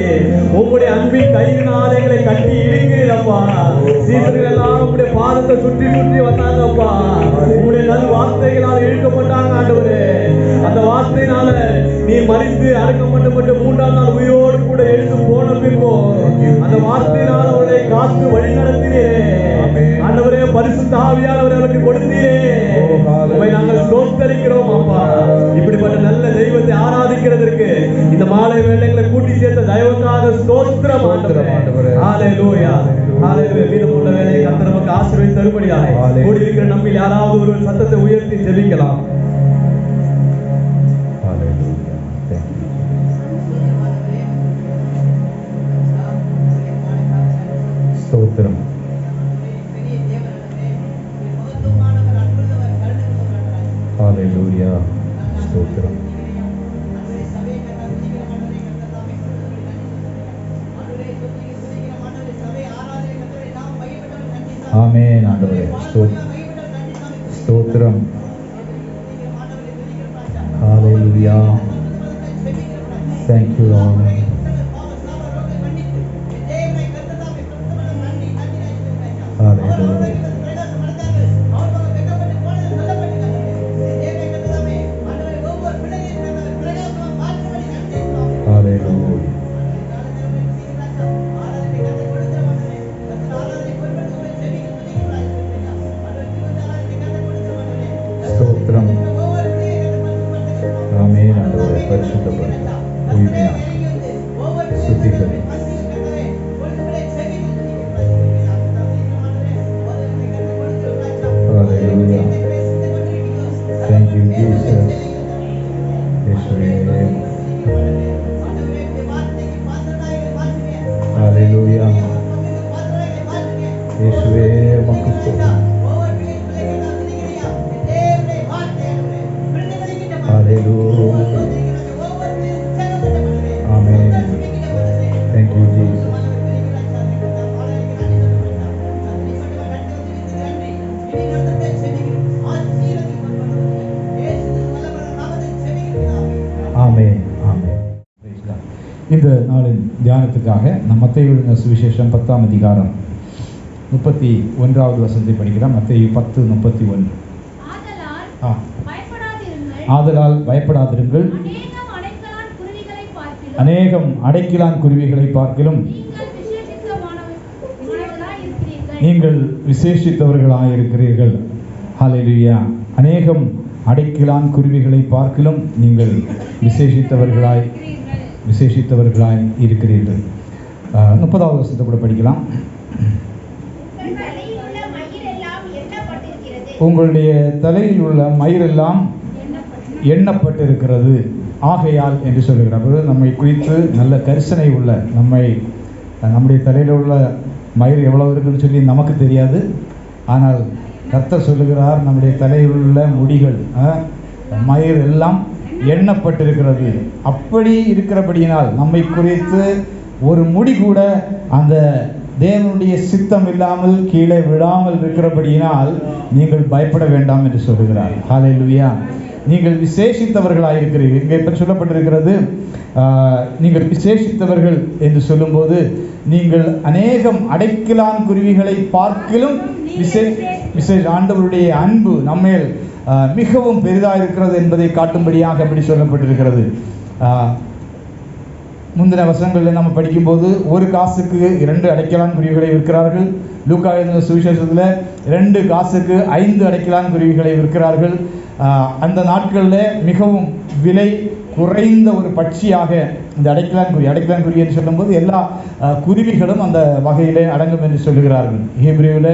உம்முடைய அன்பின் கையினால் எங்களை கட்டி இழுக்கிறீரப்பா. சீசர்கள் எல்லாம் உம்முடைய பாதத்தை சுற்றி சுற்றி வந்தாங்கப்பா. உம்முடைய நல் வார்த்தைகளால் இழுக்கப்பட்டாங்க ஆண்டவரே. அந்த வார்த்தையினால நீ மறித்து அடக்கப்பட்டு மூன்றாம் நாள் உயிரோடு கூட எழுந்து போன பின்போ அந்த வார்த்தையினால் அவர்களை காத்து வழி நடத்தினீரே ஆண்டவரே. பரிசுத்த ஆவியானவரை அவருக்கு கொடுத்தீரே. உம்மை நாங்கள் ஸ்தோத்திரிக்கிறோம் அப்பா. இப்படிப்பட்ட நல்ல தெய்வத்தை ஆராதிக்கிறதற்கு இந்த மாலை வேளைகளை கூட்டி சேர்த்த தயவுக்காக ஸ்தோத்திரம் ஆண்டவரே. ஹalleluya. ஹalleluya. மீதமுள்ள வேளையை கர்த்தர் நமக்கு ஆசீர்வதித்து தரும்படியாக கூடியிருக்கிற நம்மில் யாராவது ஒரு சத்தத்தை உயர்த்தி ஜெபிக்கலாம். ஸ்தோத்திரம். ஹalleluya. ஸ்தோத்திரம். ஆமென் ஆண்டவரே. ஸ்தோத்திரம். ஹalleluya. Thank you Lord. Hallelujah. Hallelujah. ஸ்தோத்திரம். ஆமென் ஆண்டவரே. பரிசுத்தப்படுத்தும் உயிர்மையாக சுத்திகரி. Hallelujah. Thank you Jesus. இயேசுவே. Hallelujah. இயேசுவே உமக்கு ஸ்தோத்திரம். Hallelujah. Amen. Thank you Jesus. ஆமென். ஆமென். இந்த நாளின் தியானத்துக்காக நம் மத்தேயு எழுதின சுவிசேஷம் 10ஆம் அதிகாரம் 31வது வசனத்தை படிக்கிறோம். மத்தேயு 10:31. ஆதலால் பயப்படாதிருங்கள். அநேகம் அடைக்கலான் குருவிகளை பார்க்கிலும் நீங்கள் விசேஷித்தவர்களாயிருக்கிறீர்கள். ஹல்லேலூயா. அநேகம் அடைக்கலான் குருவிகளை பார்க்கிலும் நீங்கள் விசேஷித்தவர்களாய் இருக்கிறீர்கள். 30வது வசனத்தை கூட படிக்கலாம். உங்களுடைய தலையில் உள்ள மயிரெல்லாம் எண்ணப்பட்டிருக்கிறது ஆகையால் என்று சொல்லுகிறார். நம்மை குறித்து நல்ல கரிசனை உள்ள நம்முடைய தலையில் உள்ள மயிர் எவ்வளவு இருக்குன்னு சொல்லி நமக்கு தெரியாது. ஆனால் கர்த்தர் சொல்லுகிறார், நம்முடைய தலையில் உள்ள முடிகள் மயிர் எல்லாம் எண்ணப்பட்டிருக்கிறது. அப்படி இருக்கிறபடியினால் நம்மை குறித்து ஒரு முடி கூட அந்த தேவனுடைய சித்தம் இல்லாமல் கீழே விழாமல் இருக்கிறபடியினால் நீங்கள் பயப்பட வேண்டாம் என்று சொல்கிறார். ஹல்லேலூயா. நீங்கள் விசேஷித்தவர்களாயிருக்கிறீர்கள். இங்கே இப்போ சொல்லப்பட்டிருக்கிறது, நீங்கள் விசேஷித்தவர்கள் என்று சொல்லும்போது நீங்கள் அநேகம் அடைக்கலான் குருவிகளை பார்க்கிலும் விசேஷ ஆண்டவருடைய அன்பு நம்மேல் மிகவும் பெரிதாக இருக்கிறது என்பதை காட்டும்படியாக அப்படி சொல்லப்பட்டிருக்கிறது. முந்தின வசனங்களில் நம்ம படிக்கும்போது 1 காசுக்கு 2 அடைக்கலான் குருவிகளை விற்கிறார்கள். லூக்கா எழுதின சுவிசேஷத்தில் 2 காசுக்கு 5 அடைக்கலான் குருவிகளை விற்கிறார்கள். அந்த நாட்களில் மிகவும் விலை குறைந்த ஒரு பட்சியாக இந்த அடைக்கலான் குருவி என்று சொல்லும்போது எல்லா குருவிகளும் அந்த வகையிலே அடங்கும் என்று சொல்லுகிறார்கள். ஹீப்ரூவில்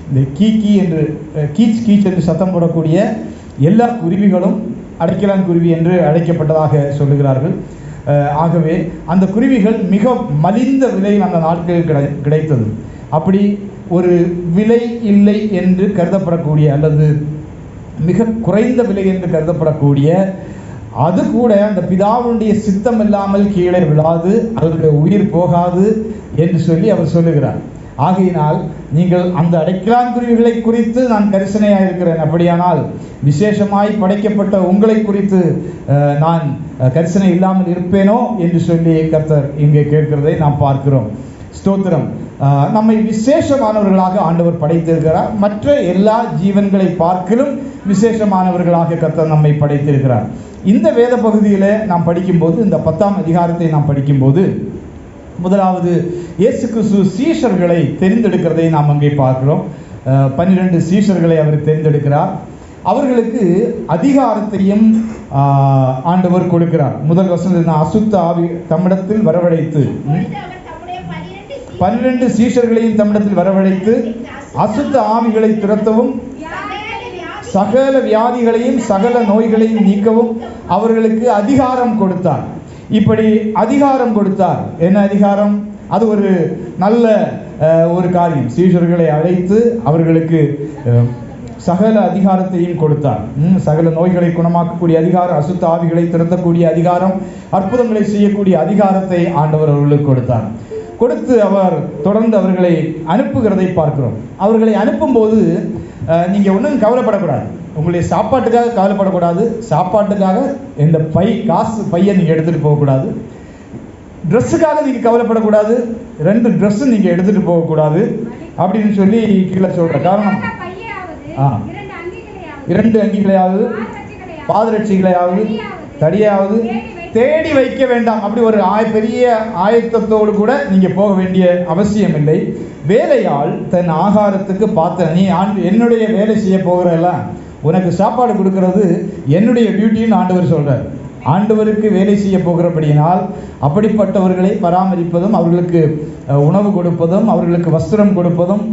இந்த கீச் என்று சத்தம் போடக்கூடிய எல்லா குருவிகளும் அடைக்கலான் குருவி என்று அழைக்கப்பட்டதாக சொல்லுகிறார்கள். ஆகவே அந்த குருவிகள் மிக மலிந்த விலையில் அந்த நாட்களில் கிடைத்தது. அப்படி ஒரு விலை இல்லை என்று கருதப்படக்கூடிய அல்லது மிக குறைந்த விலை என்று கருதப்படக்கூடிய அது கூட அந்த பிதாவுடைய சித்தம் இல்லாமல் கீழே விழாது, அவருடைய உயிர் போகாது என்று சொல்லி அவர் சொல்லுகிறார். ஆகையினால் நீங்கள் அந்த அடைக்கலான் குருவிகளை குறித்து நான் கரிசனையாக இருக்கிறேன். அப்படியானால் விசேஷமாய் படைக்கப்பட்ட உங்களை குறித்து நான் கரிசனை இல்லாமல் இருப்பேனோ என்று சொல்லி கர்த்தர் இங்கே கேட்கிறதை நாம் பார்க்கிறோம். ஸ்தோத்திரம். நம்மை விசேஷமானவர்களாக ஆண்டவர் படைத்திருக்கிறார். மற்ற எல்லா ஜீவன்களை பார்க்கிலும் விசேஷமானவர்களாக கர்த்தர் நம்மை படைத்திருக்கிறார். இந்த வேத பகுதியில் நாம் படிக்கும்போது, இந்த 10ஆம் அதிகாரத்தை நாம் படிக்கும்போது, முதலாவது இயேசு கிறிஸ்து சீஷர்களை தெரிந்தெடுக்கிறதை நாம் அங்கே பார்க்கிறோம். 12 சீஷர்களை அவர் தெரிந்தெடுக்கிறார். அவர்களுக்கு அதிகாரத்தையும் ஆண்டவர் கொடுக்கிறார். முதல் வசனத்தில் அசுத்த ஆவி தம்மிடத்தில் வரவழைத்து 12 சீஷர்களையும் தம்மிடத்தில் வரவழைத்து அசுத்த ஆவிகளை துரத்தவும் சகல வியாதிகளையும் சகல நோய்களையும் நீக்கவும் அவர்களுக்கு அதிகாரம் கொடுத்தார். இப்படி அதிகாரம் கொடுத்தார். என்ன அதிகாரம்? அது ஒரு நல்ல ஒரு காரியம். சீஷர்களை அழைத்து அவர்களுக்கு சகல அதிகாரத்தையும் கொடுத்தார். சகல நோய்களை குணமாக்கக்கூடிய அதிகாரம், அசுத்த ஆவிகளை திரட்டக்கூடிய அதிகாரம், அற்புதங்களை செய்யக்கூடிய அதிகாரத்தை ஆண்டவர் அவர்களுக்கு கொடுத்தார். கொடுத்து அவர் தொடர்ந்து அவர்களை அனுப்புகிறதை பார்க்கிறோம். அவர்களை அனுப்பும்போது நீங்கள் ஒன்றும் கவலைப்படக்கூடாது. உங்களுடைய சாப்பாட்டுக்காக கவலைப்படக்கூடாது. சாப்பாட்டுக்காக இந்த காசு பையை நீங்கள் எடுத்துகிட்டு போகக்கூடாது. ட்ரெஸ்ஸுக்காக நீங்கள் கவலைப்படக்கூடாது. 2 ட்ரெஸ்ஸும் நீங்கள் எடுத்துகிட்டு போகக்கூடாது அப்படின்னு சொல்லி கீழே சொல்கிற காரணம் 2 அங்கிகளையாவது பாதரட்சிகளையாவது தடியாவது தேடி வைக்க வேண்டாம். அப்படி ஒரு பெரிய ஆயத்தத்தோடு கூட நீங்கள் போக வேண்டிய அவசியம் இல்லை. வேலையால் தன் ஆகாரத்துக்கு பார்த்த நீ என்னுடைய வேலை செய்ய போகிறல்ல, உனக்கு சாப்பாடு கொடுக்கறது என்னுடைய டியூட்டின்னு ஆண்டவர் சொல்கிறார். ஆண்டவருக்கு வேலை செய்ய போகிறபடியினால் அப்படிப்பட்டவர்களை பராமரிப்பதும், அவர்களுக்கு உணவு கொடுப்பதும், அவர்களுக்கு வஸ்திரம் கொடுப்பதும்,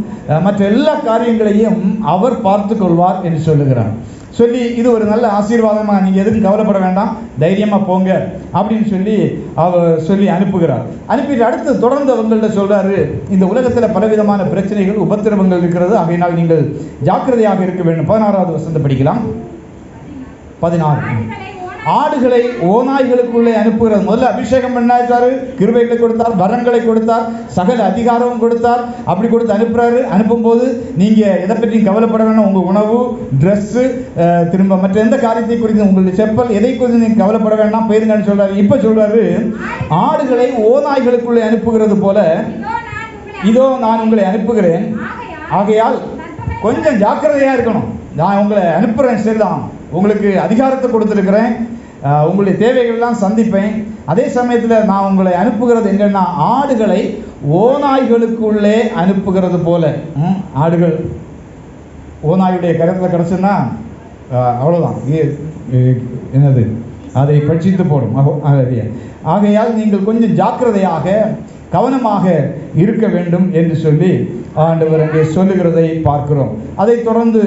மற்ற எல்லா காரியங்களையும் அவர் பார்த்து கொள்வார் என்று சொல்லுகிறார். சொல்லி இது ஒரு நல்ல ஆசீர்வாதமாக, நீங்கள் எதுக்கும் கவலைப்பட வேண்டாம், தைரியமாக போங்க அப்படின்னு சொல்லி அனுப்புகிறார். அனுப்பிட்டு அடுத்து தொடர்ந்து அவங்கள்ட்ட சொல்கிறாரு, இந்த உலகத்தில் பலவிதமான பிரச்சனைகள் உபத்திரவங்கள் இருக்கிறது, ஆகையினால் நீங்கள் ஜாக்கிரதையாக இருக்க வேண்டும். 16வது வசனத்தை படிக்கலாம். 16 ஆடுகளை ஓநாய்களுக்குள்ளே அனுப்புகிறது. முதல்ல அபிஷேகம் பண்ணாரு, கிருபைகளை கொடுத்தார், வரங்களை கொடுத்தார், சகல அதிகாரமும் கொடுத்தார். அப்படி கொடுத்து அனுப்புறாரு. அனுப்பும்போது நீங்கள் எதை பற்றியும் கவலைப்பட வேண்டாம். உங்கள் உணவு, ட்ரெஸ்ஸு, திரும்ப மற்ற எந்த காரியத்தை குறித்து, உங்களுடைய செப்பல், எதை குறித்து நீங்கள் கவலைப்பட வேண்டாம், போயிருங்கன்னு சொல்றாரு. இப்போ சொல்றாரு, ஆடுகளை ஓநாய்களுக்குள்ளே அனுப்புகிறது போல இதோ நான் உங்களை அனுப்புகிறேன், ஆகையால் கொஞ்சம் ஜாக்கிரதையாக இருக்கணும். நான் உங்களை அனுப்புகிறேன், சரிதான், உங்களுக்கு அதிகாரத்தை கொடுத்துருக்கிறேன், உங்களுடைய தேவைகள்லாம் சந்திப்பேன். அதே சமயத்தில் நான் உங்களை அனுப்புகிறது எங்கன்னா ஆடுகளை ஓநாய்களுக்குள்ளே அனுப்புகிறது போல. ஆடுகள் ஓநாயுடைய கரத்தில் கிடச்சுன்னா அவ்வளோதான், என்னது அதை பட்சித்து போடும். ஆகையால் நீங்கள் கொஞ்சம் ஜாக்கிரதையாக கவனமாக இருக்க வேண்டும் என்று சொல்லி ஆண்டவர் அங்கே சொல்லுகிறதை பார்க்கிறோம். அதை தொடர்ந்து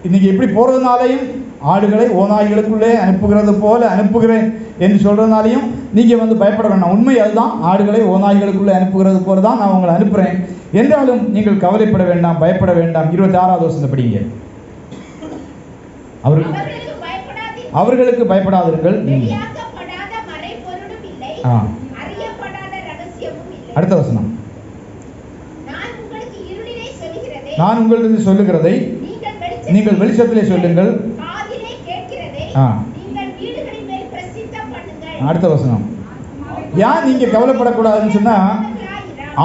இன்னைக்கு எப்படி போகிறதுனாலையும் ஆடுகளை ஓநாய்களுக்குள்ளே அனுப்புகிறது போல அனுப்புகிறேன் என்று சொல்கிறதுனாலையும் நீங்கள் பயப்பட வேண்டாம். உண்மை அதுதான், ஆடுகளை ஓநாய்களுக்குள்ளே அனுப்புகிறது போல தான் நான் உங்களை அனுப்புகிறேன். என்றாலும் நீங்கள் கவலைப்பட வேண்டாம், பயப்பட வேண்டாம். 26வது வசனத்தை படிங்க. அவர்களுக்கு பயப்படாதீர்கள். வெளியாக்கப்படாத மறைபொருளும் இல்லை, ஆ. அறியப்படாத ரகசியமும் இல்லை. அடுத்த வசனம். நான் உங்களுக்கு இருளிலே சொல்லுகிறதை நான் உங்களுக்கு சொல்லுகிறதை நீங்கள் வெளிச்சத்திலே சொல்லுங்கள். காதிலே கேட்கிறதை ஆ. நீங்கள் வீடுகளின் மேல் பிரசித்தம் பண்ணுங்கள். அடுத்த வசனம். ஏன் நீங்க கவலைப்படக்கூடாதுன்னு சொன்னா,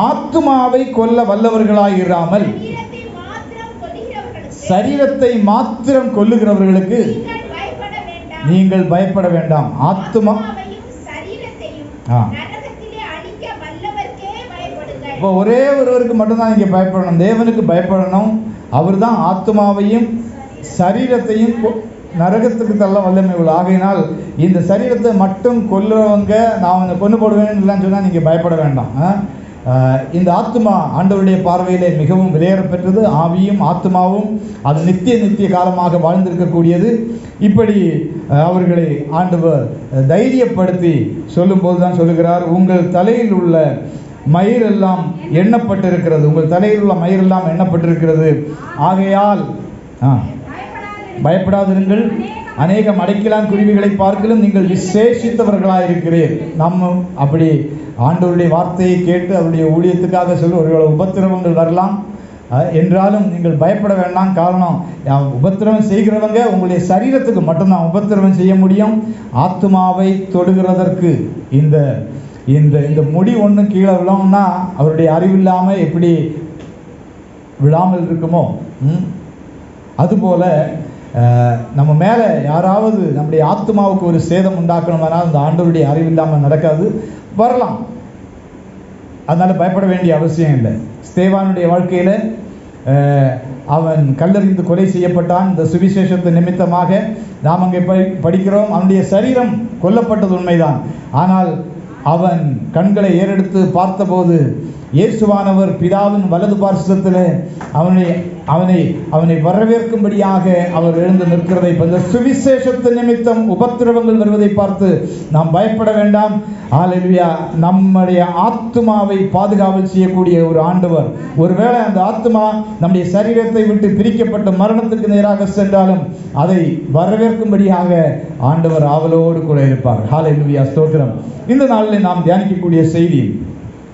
ஆத்துமாவை கொல்ல வல்லவர்களாய் இராமல் சரீரத்தை மாத்திரம் கொல்லுகிறவர்களுக்கு சரீரத்தை மாத்திரம் கொல்லுகிறவர்களுக்கு நீங்கள் பயப்பட வேண்டாம். நீங்கள் பயப்பட வேண்டாம். ஆத்துமாவையும் சரீரத்தையும் ஆ. நரகத்திலே அழிக்க வல்லவர்க்கே பயப்படுங்கள். இப்போ ஒரே ஒருவருக்கு மட்டும்தான் நீங்க பயப்படணும், தேவனுக்கு பயப்படணும். அவர் தான் ஆத்துமாவையும் சரீரத்தையும் நரகத்துக்கு தள்ள வல்லமை உள்ள. ஆகையினால் இந்த சரீரத்தை மட்டும் கொல்லுறவங்க நான் அவனை கொண்டு போடுவேன்னு சொன்னா நீங்க பயப்பட வேண்டாம். இந்த ஆத்மா ஆண்டவருடைய பார்வையிலே மிகவும் விலையேறப்பெற்றது. ஆவியும் ஆத்மாவும் அது நித்திய காலமாக வாழ்ந்திருக்கக்கூடியது. இப்படி அவர்களை ஆண்டவர் தைரியப்படுத்தி சொல்லும்போது தான் சொல்லுகிறார், உங்கள் தலையில் உள்ள மயிரெல்லாம் எண்ணப்பட்டிருக்கிறது, உங்கள் தலையில் உள்ள மயிரெல்லாம் எண்ணப்பட்டிருக்கிறது. ஆகையால் பயப்படாதிருங்கள். அநேகம் அடைக்கலான் குருவிகளை பார்க்கலும் நீங்கள் விசேஷித்தவர்களாக இருக்கிறீர். நம்ம அப்படி ஆண்டவருடைய வார்த்தையை கேட்டு அவருடைய ஊழியத்துக்காக சொல்லி ஒருவேளை உபத்திரவங்கள் வரலாம், என்றாலும் நீங்கள் பயப்பட வேண்டாம். காரணம், உபத்திரவம் செய்கிறவங்க உங்களுடைய சரீரத்துக்கு மட்டும்தான் உபத்திரவம் செய்ய முடியும். ஆத்மாவை தொடுகிறதற்கு இந்த இந்த இந்த முடி ஒன்று கீழே விழோம்னா அவருடைய அறிவில்லாமல் எப்படி விழாமல் இருக்குமோ, அதுபோல நம்ம மேலே யாராவது நம்முடைய ஆத்மாவுக்கு ஒரு சேதம் உண்டாக்கணுமானால் அந்த ஆண்டவருடைய அறிவில்லாமல் நடக்காது, வரலாம். அதனால பயப்பட வேண்டிய அவசியம் இல்லை. ஸ்தேவானுடைய வாழ்க்கையில் அவன் கல்லறிந்து கொலை செய்யப்பட்டான். இந்த சுவிசேஷத்து நிமித்தமாக நாம் அங்கே படிக்கிறோம், அவனுடைய சரீரம் கொல்லப்பட்டது உண்மைதான். ஆனால் அவன் கண்களை ஏறெடுத்து பார்த்தபோது இயேசுவானவர் பிதாவின் வலது பார்சத்தில் அவனை வரவேற்கும்படியாக அவர் எழுந்து நிற்கிறதை, இந்த சுவிசேஷத்து நிமித்தம் உபத்திரவங்கள் வருவதை பார்த்து நாம் பயப்பட வேண்டாம். ஹல்லேலூயா. நம்முடைய ஆத்மாவை பாதுகாவல் செய்யக்கூடிய ஒரு ஆண்டவர். ஒருவேளை அந்த ஆத்மா நம்முடைய சரீரத்தை விட்டு பிரிக்கப்பட்ட மரணத்துக்கு நேராக சென்றாலும் அதை வரவேற்கும்படியாக ஆண்டவர் ஆவலோடு கூட இருப்பார். ஹல்லேலூயா, ஸ்தோத்திரம். இந்த நாளில் நாம் தியானிக்கக்கூடிய செய்தி,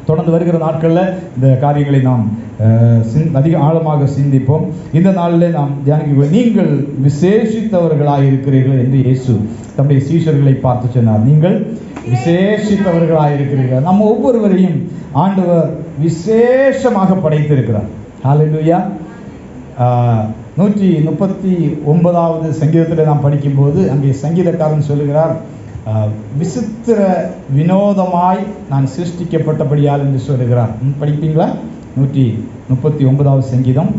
தொடர்ந்து வருகிற நாட்களில் இந்த காரியங்களை நாம் அதிக ஆழமாக சிந்திப்போம். இந்த நாளில் நாம் தியானிக்க, நீங்கள் விசேஷித்தவர்களாக இருக்கிறீர்கள் என்று இயேசு தம்முடைய சீஷர்களை பார்த்து சொன்னார். நீங்கள் விசேஷித்தவர்களாக இருக்கிறீர்கள். நம்ம ஒவ்வொருவரையும் ஆண்டவர் விசேஷமாக படைத்திருக்கிறார். ஹல்லேலூயா. 139வது சங்கீதத்தில் நாம் படிக்கும்போது அங்கே சங்கீதக்காரன் சொல்லுகிறார், விசித்திர வினோதமாய் நான் சிருஷ்டிக்கப்பட்டபடியால் என்று சொல்லுகிறார். படிப்பீங்களா? 139வது சங்கீதம்.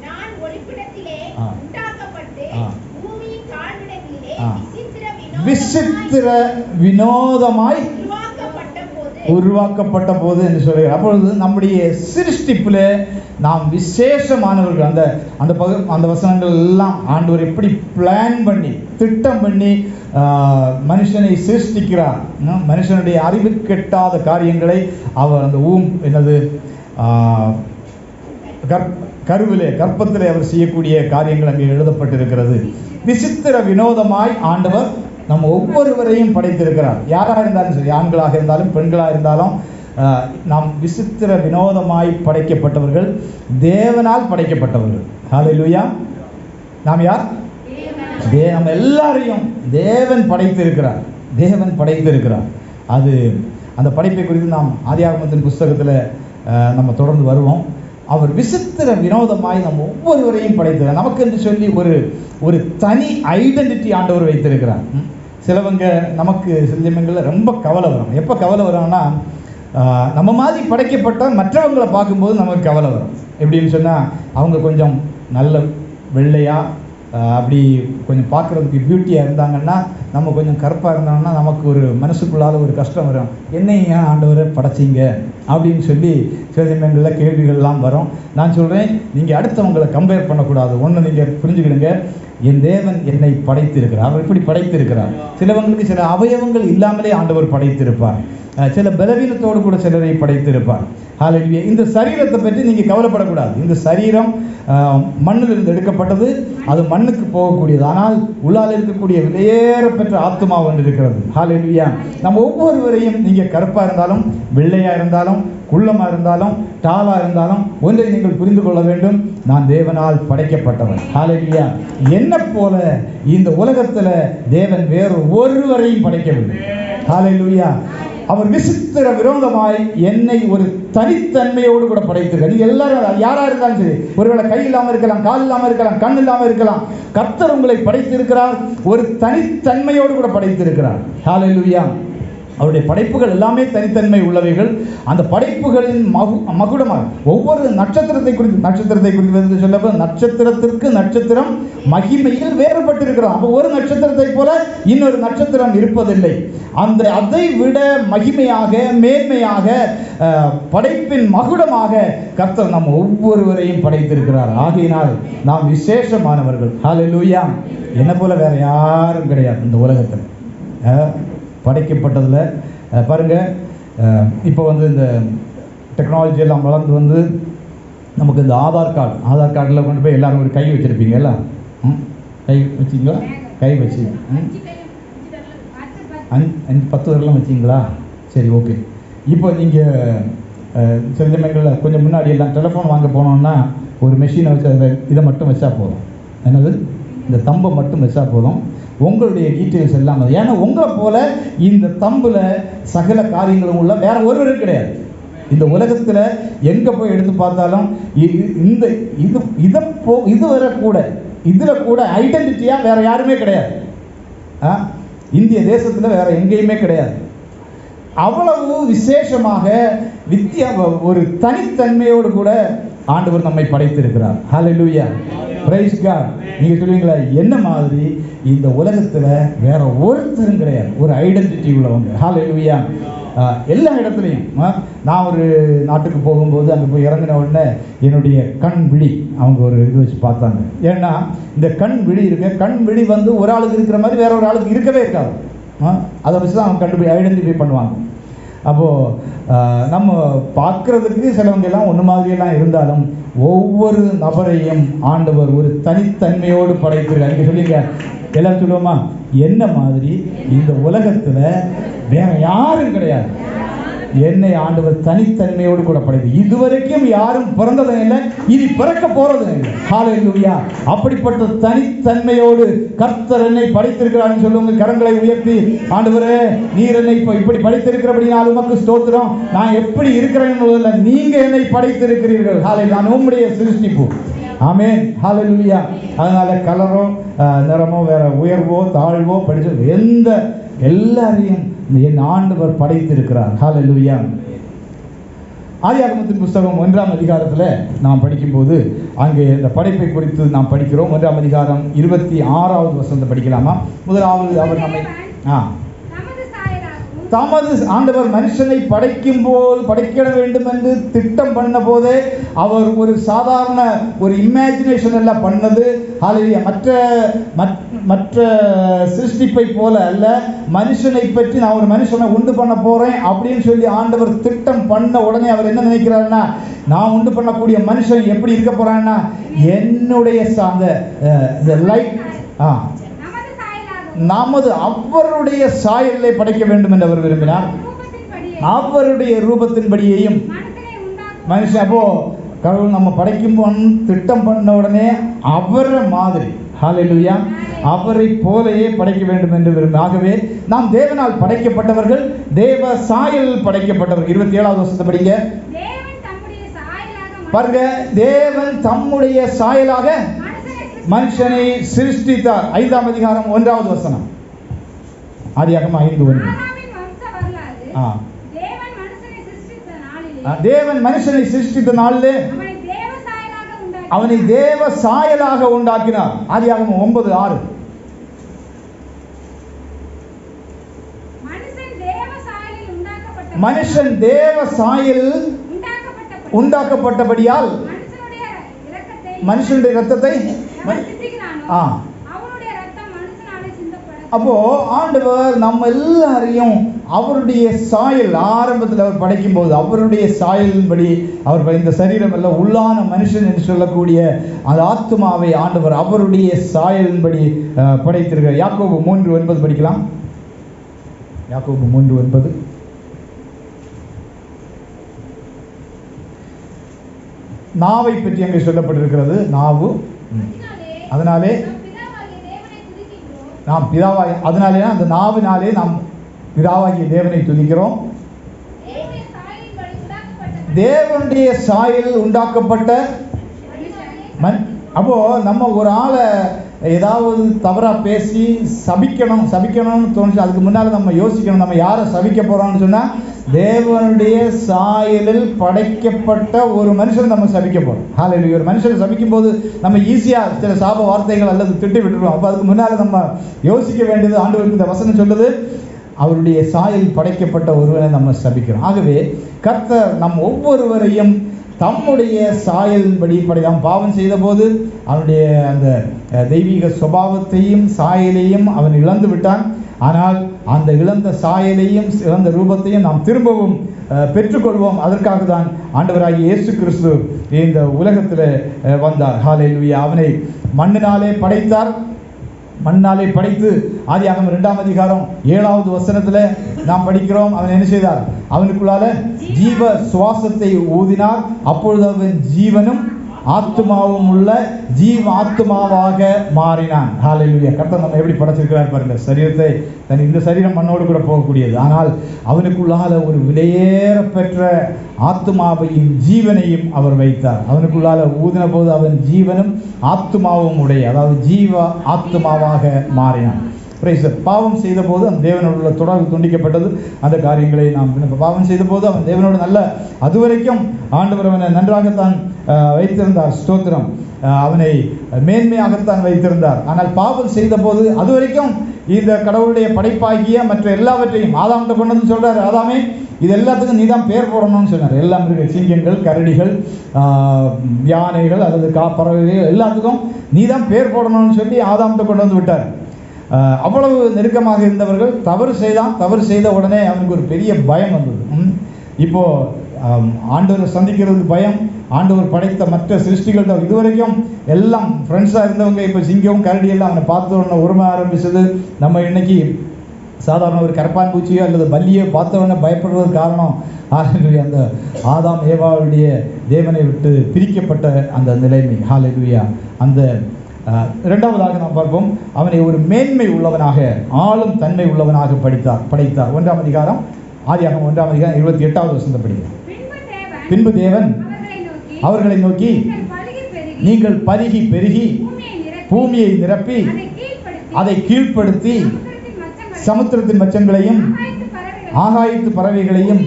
நான் ஒளிப்பிடத்திலே உண்டாக்கப்பட்டு பூமியின் தாழ்விடங்களிலே விசித்திர வினோதமாய் உருவாக்கப்பட்ட போது என்று சொல்லுகிறார். அப்பொழுது நம்முடைய சிருஷ்டிப்புல நாம் விசேஷமானவர்கள். அந்த வசனங்கள் எல்லாம் ஆண்டவர் எப்படி பிளான் பண்ணி திட்டம் பண்ணி மனுஷனை சிருஷ்டிக்கிறார். மனுஷனுடைய அறிவு கெட்டாத காரியங்களை அவர் அந்த கர்ப்பத்திலே அவர் செய்யக்கூடிய காரியங்கள் அங்கே எழுதப்பட்டிருக்கிறது. விசித்திர வினோதமாய் ஆண்டவர் நம்ம ஒவ்வொருவரையும் படைத்திருக்கிறார். யாராக இருந்தாலும் சரி, ஆண்களாக இருந்தாலும் பெண்களாக இருந்தாலும் நாம் விசித்திர வினோதமாய் படைக்கப்பட்டவர்கள், தேவனால் படைக்கப்பட்டவர்கள். ஹல்லேலூயா. நாம் யார்? நம்ம எல்லாரையும் தேவன் படைத்திருக்கிறார். அது அந்த படைப்பை குறித்து நாம் ஆதியாகமத்தின் புஸ்தகத்தில் நம்ம தொடர்ந்து வருவோம். அவர் விசித்திர வினோதமாய் நம்ம ஒவ்வொருவரையும் படைத்திருக்கிறார். நமக்கு என்று சொல்லி ஒரு தனி ஐடென்டிட்டி ஆண்டவர் வைத்திருக்கிறார். சிலவங்க நமக்கு சில சமயங்களில் ரொம்ப கவலை வரும். எப்போ கவலை வரும்னா, நம்ம மாதிரி படைக்கப்பட்டால் மற்றவங்களை பார்க்கும்போது நமக்கு கவலை வரும். எப்படின்னு சொன்னால், அவங்க கொஞ்சம் நல்ல வெள்ளையாக அப்படி கொஞ்சம் பார்க்குறதுக்கு பியூட்டியாக இருந்தாங்கன்னா, நம்ம கொஞ்சம் கருப்பாக இருந்தாங்கன்னா நமக்கு ஒரு மனசுக்குள்ளால் ஒரு கஷ்டம் வரும். என்னையும் ஏன் ஆண்டவரை படைச்சிங்க அப்படின்னு சொல்லி சில சமயங்களில் கேள்விகள்லாம் வரும். நான் சொல்கிறேன், நீங்கள் அடுத்தவங்களை கம்பேர் பண்ணக்கூடாது. ஒன்று நீங்கள் புரிஞ்சுக்கிடுங்க, என் தேவன் என்னை படைத்திருக்கிறார். அவர் இப்படி படைத்திருக்கிறார். சிலவங்களுக்கு சில அவயவங்கள் இல்லாமலே ஆண்டவர் படைத்திருப்பார். சில பலவீனத்தோடு கூட சிலரை படைத்திருப்பார். ஹல்லேலூயா. இந்த சரீரத்தை பற்றி நீங்கள் கவலைப்படக்கூடாது. இந்த சரீரம் மண்ணிலிருந்து எடுக்கப்பட்டது, அது மண்ணுக்கு போகக்கூடியது. ஆனால் உள்ளால் இருக்கக்கூடிய விலையேறப்பெற்ற ஆத்மா ஒன்று இருக்கிறது. ஹல்லேலூயா. நம்ம ஒவ்வொருவரையும் நீங்கள் கருப்பாக இருந்தாலும், வெள்ளையாக இருந்தாலும், குள்ளமாக இருந்தாலும், டாலாக இருந்தாலும், ஒன்றை நீங்கள் புரிந்து கொள்ள வேண்டும், நான் தேவனால் படைக்கப்பட்டவன். ஹல்லேலூயா. என்ன போல இந்த உலகத்தில் தேவன் வேறு ஒருவரையும் படைக்கவில்லை. ஹல்லேலூயா. அவர் விசித்திர விரோதமாய் என்னை ஒரு தனித்தன்மையோடு கூட படைத்திருக்கார். நீங்க எல்லாரும் யாரா இருந்தாலும் சரி, ஒருவேளை கை இல்லாமல் இருக்கலாம், கால் இல்லாமல் இருக்கலாம், கண் இல்லாமல் இருக்கலாம், கர்த்தர் உங்களை படைத்திருக்கிறார். ஒரு தனித்தன்மையோடு கூட படைத்திருக்கிறார். ஹல்லேலூயா. அவருடைய படைப்புகள் எல்லாமே தனித்தன்மை உள்ளவைகள். அந்த படைப்புகளின் மகுடமாக ஒவ்வொரு நட்சத்திரத்தை குறித்து சொல்ல, நட்சத்திரத்திற்கு நட்சத்திரம் மகிமையில் வேறுபட்டிருக்கிறது. அப்போ ஒரு நட்சத்திரத்தை போல இன்னொரு நட்சத்திரம் இருப்பதில்லை. அதை விட மகிமையாக, மேன்மையாக, படைப்பின் மகுடமாக கர்த்தர் நம் ஒவ்வொருவரையும் படைத்திருக்கிறார். ஆகையினால் நாம் விசேஷமானவர்கள். ஹல்லேலூயா. என்ன போல வேற யாரும் கிடையாது இந்த உலகத்தில் படைக்கப்பட்டதில். பாருங்கள், இப்போ இந்த டெக்னாலஜி எல்லாம் வளர்ந்து நமக்கு இந்த ஆதார் கார்டில் கொண்டு போய் எல்லோரும் ஒரு கை வச்சுருப்பீங்க. எல்லாம் கை வச்சிங்களா? கை வச்சு 10 வரலாம் வச்சிங்களா? சரி, ஓகே. இப்போ நீங்கள் சில சமயங்களில் கொஞ்சம் முன்னாடி எல்லாம் டெலிஃபோன் வாங்க போனோம்னா ஒரு மெஷினை வச்சு அதில் இதை மட்டும் வச்சா போதும். என்னது, இந்த தம்பை மட்டும் வச்சா போதும், உங்களுடைய டீட்டெயில்ஸ் எல்லாம். ஏன்னா உங்களை போல இந்த தம்பில் சகல காரியங்களும் உள்ள வேற ஒருவரும் கிடையாது. இந்த உலகத்தில் எங்கே போய் எடுத்து பார்த்தாலும் இந்த இதுவரை கூட இதில் கூட ஐடென்டிட்டியாக வேற யாருமே கிடையாது. இந்திய தேசத்தில் வேற எங்கேயுமே கிடையாது. அவ்வளவு விசேஷமாக ஒரு தனித்தன்மையோடு கூட ஆண்டவர் நம்மை படைத்திருக்கிறார். ஹல்லேலூயா. Praise God. நீங்க சொல்லுவீங்களா, என்ன மாதிரி இந்த உலகத்துல வேற ஒருத்தரும் கிடையாது, ஒரு ஐடென்டிட்டி உள்ளவங்க. ஹல்லேலூயா. எல்லா இடத்துலையும் நான் ஒரு நாட்டுக்கு போகும்போது அங்கே போய் இறங்கின உடனே என்னுடைய கண் விழி அவங்க ஒரு இது வச்சு பார்த்தாங்க. ஏன்னா இந்த கண் விழி இருக்கு, கண் விழி ஒரு ஆளுக்கு இருக்கிற மாதிரி வேற ஒரு ஆளுக்கு இருக்கவே இருக்காது. அதை வச்சு தான் அவங்க ஐடென்டிஃபை பண்ணுவாங்க. அப்போது நம்ம பார்க்குறதுக்கு சிலவங்க எல்லாம் ஒன்று மாதிரியெல்லாம் இருந்தாலும் ஒவ்வொரு நபரையும் ஆண்டவர் ஒரு தனித்தன்மையோடு படைத்திருக்கார். இங்கே சொல்லிங்க, எல்லாம் சொல்லுவோமா, என்ன மாதிரி இந்த உலகத்தில் வேற யாரும் கிடையாது. என்னை ஆண்டவர் தனித்தன்மையோடு கூட படைத்து இதுவரைக்கும் யாரும் பிறந்ததும் இல்லை, இனி பிறக்க போறதும் இல்லை. ஹல்லேலூயா. அப்படிப்பட்ட தனித்தன்மையோடு கர்த்தர் என்னை படைத்திருக்கிறான்னு சொல்லுங்க. கரங்களை உயர்த்தி, ஆண்டவரே நீர் என்னை இப்படி படைத்திருக்கிறபடினால் உமக்கு ஸ்தோத்திரம். நான் எப்படி இருக்கிறேன்னு நீங்க என்னை படைத்திருக்கிறீர்கள். ஹல்லேலூயா. நான் உம்முடைய சிருஷ்டிப்பு. ஆமென். ஹல்லேலூயா. அதனால கலரோ நிறமோ வேற உயர்வோ தாழ்வோ படிச்ச எல்லாரையும் என் ஆண்டவர் படைத்திருக்கிறார். ஹல்லேலூயா. ஆதியாகமத்தின் புஸ்தகம் 1ஆம் அதிகாரத்தில் நாம் படிக்கும்போது அங்கே இந்த படைப்பை குறித்து நாம் படிக்கிறோம். 1ஆம் அதிகாரம் 26வது வசனத்தை படிக்கலாமா? முதலாவது அவர் நம்மை தமது ஆண்டவர் மனுஷனை படைக்க வேண்டும் என்று திட்டம் பண்ண போதே அவர் ஒரு சாதாரண ஒரு இமேஜினேஷன் எல்லாம் பண்ணது. ஹல்லேலூயா. மற்ற சிருஷ்டிப்பை போல அல்ல, மனுஷனை பற்றி நான் ஒரு மனுஷனை உண்டு பண்ண போறேன் அப்படின்னு சொல்லி ஆண்டவர் திட்டம் பண்ண உடனே அவர் என்ன நினைக்கிறாருன்னா, நான் உண்டு பண்ணக்கூடிய மனுஷன் எப்படி இருக்க போறான்னா என்னுடைய அவருடைய சாயலை படைக்க வேண்டும் என்று அவர் விரும்பினார். அவருடைய ரூபத்தின்படியையும் மனுஷன். அப்போ கடவுள் நம்ம படைக்கும் திட்டம் பண்ண உடனே அவரை மாதிரி, ஹல்லேலூயா, அவரை போலவே படைக்க வேண்டும் என்று விரும்பி. ஆகவே நாம் தேவனால் படைக்கப்பட்டவர்கள், தேவ சாயல் படைக்கப்பட்டவர்கள். 27வது வசனத்தை படிங்க பாருங்க. தேவன் தம்முடைய சாயலாக மனுஷனை சிருஷ்டித்தார். 5ஆம் அதிகாரம் 1வது வசனம். ஆதியாகமம் 5:1. தேவன் மனுஷனை சிருஷ்டித்த நாளிலே அவனை தேவ சாயலாக உண்டாக்கினார். ஆதியாகமம் 9:6. மனுஷன் தேவ சாயலில் உண்டாக்கப்பட்டபடியால் மனுஷனுடைய இரத்தத்தை ஆ அப்போ ஆண்டவர் நம்ம எல்லாரையும் அவருடைய சாயல் ஆரம்பத்தில் அவர் படைக்கும் போது அவருடைய சாயலின்படி அவர் இந்த சரீரம் எல்லாம் உள்ளான மனுஷன் என்று சொல்லக்கூடிய அந்த ஆத்துமாவை ஆண்டவர் அவருடைய சாயலின்படி படைத்திருக்கிறார். யாக்கோபு 3:9 படிக்கலாம். யாக்கோபு 3:9. நாவை பற்றி அங்கே சொல்லப்பட்டிருக்கிறது. நாவு, அதனாலே நாம் பிதாவாகி, அதனாலே அந்த நாவினாலே நாம் பிதாவாகிய தேவனை துதிக்கிறோம். தேவனுடைய சாயலில் உண்டாக்கப்பட்ட அப்போ நம்ம ஒரு ஆளை ஏதாவது தவறா பேசி சபிக்கணும்னு தோணுச்சு, அதுக்கு முன்னால நம்ம யோசிக்கணும் நம்ம யாரை சபிக்க போறோம்னு சொன்னா தேவனுடைய சாயலில் படைக்கப்பட்ட ஒரு மனுஷன் நம்ம சபிக்க போறோம். ஹல்லேலூயா. ஒரு மனுஷனை சபிக்கும் போது நம்ம ஈஸியா சில சாப வார்த்தைகள் அல்லது திட்டி விட்டுருவோம். அப்போ அதுக்கு முன்னால நம்ம யோசிக்க வேண்டியது, ஆண்டவருக்கு இந்த வசனம் சொல்லுது அவருடைய சாயலில் படைக்கப்பட்ட ஒருவனை நம்ம சபிக்கிறோம். ஆகவே கர்த்தர் நம் ஒவ்வொருவரையும் தம்முடைய சாயலின்படி படைத்தான். பாவம் செய்த போது அவனுடைய அந்த தெய்வீக சுபாவத்தையும் சாயலையும் அவன் இழந்து விட்டான். ஆனால் அந்த இழந்த சாயலையும் இழந்த ரூபத்தையும் நாம் திரும்பவும் பெற்றுக்கொள்வோம். அதற்காக தான் ஆண்டவராகிய இயேசு கிறிஸ்து இந்த உலகத்தில் வந்தார். ஹல்லேலூயா. அவனை மண்ணினாலே படைத்தார். மண்ணாலே படைத்து ஆதியாகமம் 2ஆம் அதிகாரம் 7வது வசனத்தில் நாம் படிக்கிறோம். அவன் என்ன செய்தார்? அவனுக்குள்ளால ஜீவ சுவாசத்தை ஊதினார். அப்பொழுது அவன் ஜீவனும் ஆத்துமாவும் உள்ள ஜீவ ஆத்துமாவாக மாறினான். ஹல்லேலூயா. கர்த்தர் நம்ம எப்படி படைச்சிருக்கிறார் பாருங்க. சரீரத்தை இந்த சரீரம் மண்ணோடு கூட போகக்கூடியது, ஆனால் அவனுக்குள்ளால ஒரு விலையேற பெற்ற ஆத்துமாவையும் ஜீவனையும் அவர் வைத்தார். அவனுக்குள்ளால ஊதின போது அவன் ஜீவனும் ஆத்துமாவும் உடைய, அதாவது ஜீவ ஆத்துமாவாக மாறினான். பாவம் செய்த போது அந்த தேவனோட தொடர்பு துண்டிக்கப்பட்டது. அந்த காரியங்களை நாம் பாவம் செய்த போது அவன் தேவனோடு நல்ல அதுவரைக்கும் ஆண்டவர் அவனை நன்றாகத்தான் வைத்திருந்தார். ஸ்தோத்திரம். அவனை மேன்மையாகத்தான் வைத்திருந்தார். ஆனால் பாவம் செய்த போது அதுவரைக்கும் இந்த கடவுளுடைய படைப்பாகிய மற்ற எல்லாவற்றையும் ஆதாம்கிட்ட கொண்டு வந்து சொல்றாரு, ஆதாமே இது எல்லாத்துக்கும் நீ தான் பேர் போடணும்னு சொன்னார். எல்லாம் இருக்கு, சிங்கங்கள், கரடிகள், யானைகள் அல்லது பறவைகள் எல்லாத்துக்கும் நீ தான் பேர் போடணும்னு சொல்லி ஆதாம்கிட்ட கொண்டு வந்து விட்டார். அவ்வளவு நெருக்கமாக இருந்தவர்கள் தவறு செய்த உடனே அவனுக்கு ஒரு பெரிய பயம் வந்தது. இப்போ ஆண்டவரை சந்திக்கிறதுக்கு பயம். ஆண்டவர் படைத்த மற்ற சிருஷ்டிகள் இதுவரைக்கும் எல்லாம் ஃப்ரெண்ட்ஸாக இருந்தவங்க இப்போ சிங்கம் கரடி எல்லாம் அவனை பார்த்த உடனே உரிமை ஆரம்பிச்சது. நம்ம இன்னைக்கு சாதாரண ஒரு கரப்பான் பூச்சியோ அல்லது பல்லியோ பார்த்த உடனே பயப்படுறதுக்கு காரணம் அந்த ஆதாம் ஏவாவுடைய தேவனை விட்டு பிரிக்கப்பட்ட அந்த நிலைமை. ஹல்லேலூயா. அந்த இரண்டாவதாக நாம் பார்ப்போம், அவனை ஒரு மேன்மை உள்ளவனாக, ஆளும் தன்மை உள்ளவனாக படைத்தார். 1ஆம் அதிகாரம் ஆதியாகமம் 1ஆம் அதிகாரம் 28வது வசனத்தை படிக்கிறோம். பின்பு தேவன் அவர்களை நோக்கி நீங்கள் பருகி பெருகி பூமியை நிரப்பி அதை கீழ்ப்படுத்தி சமுத்திரத்தின் மச்சங்களையும் ஆகாயத்து பறவைகளையும்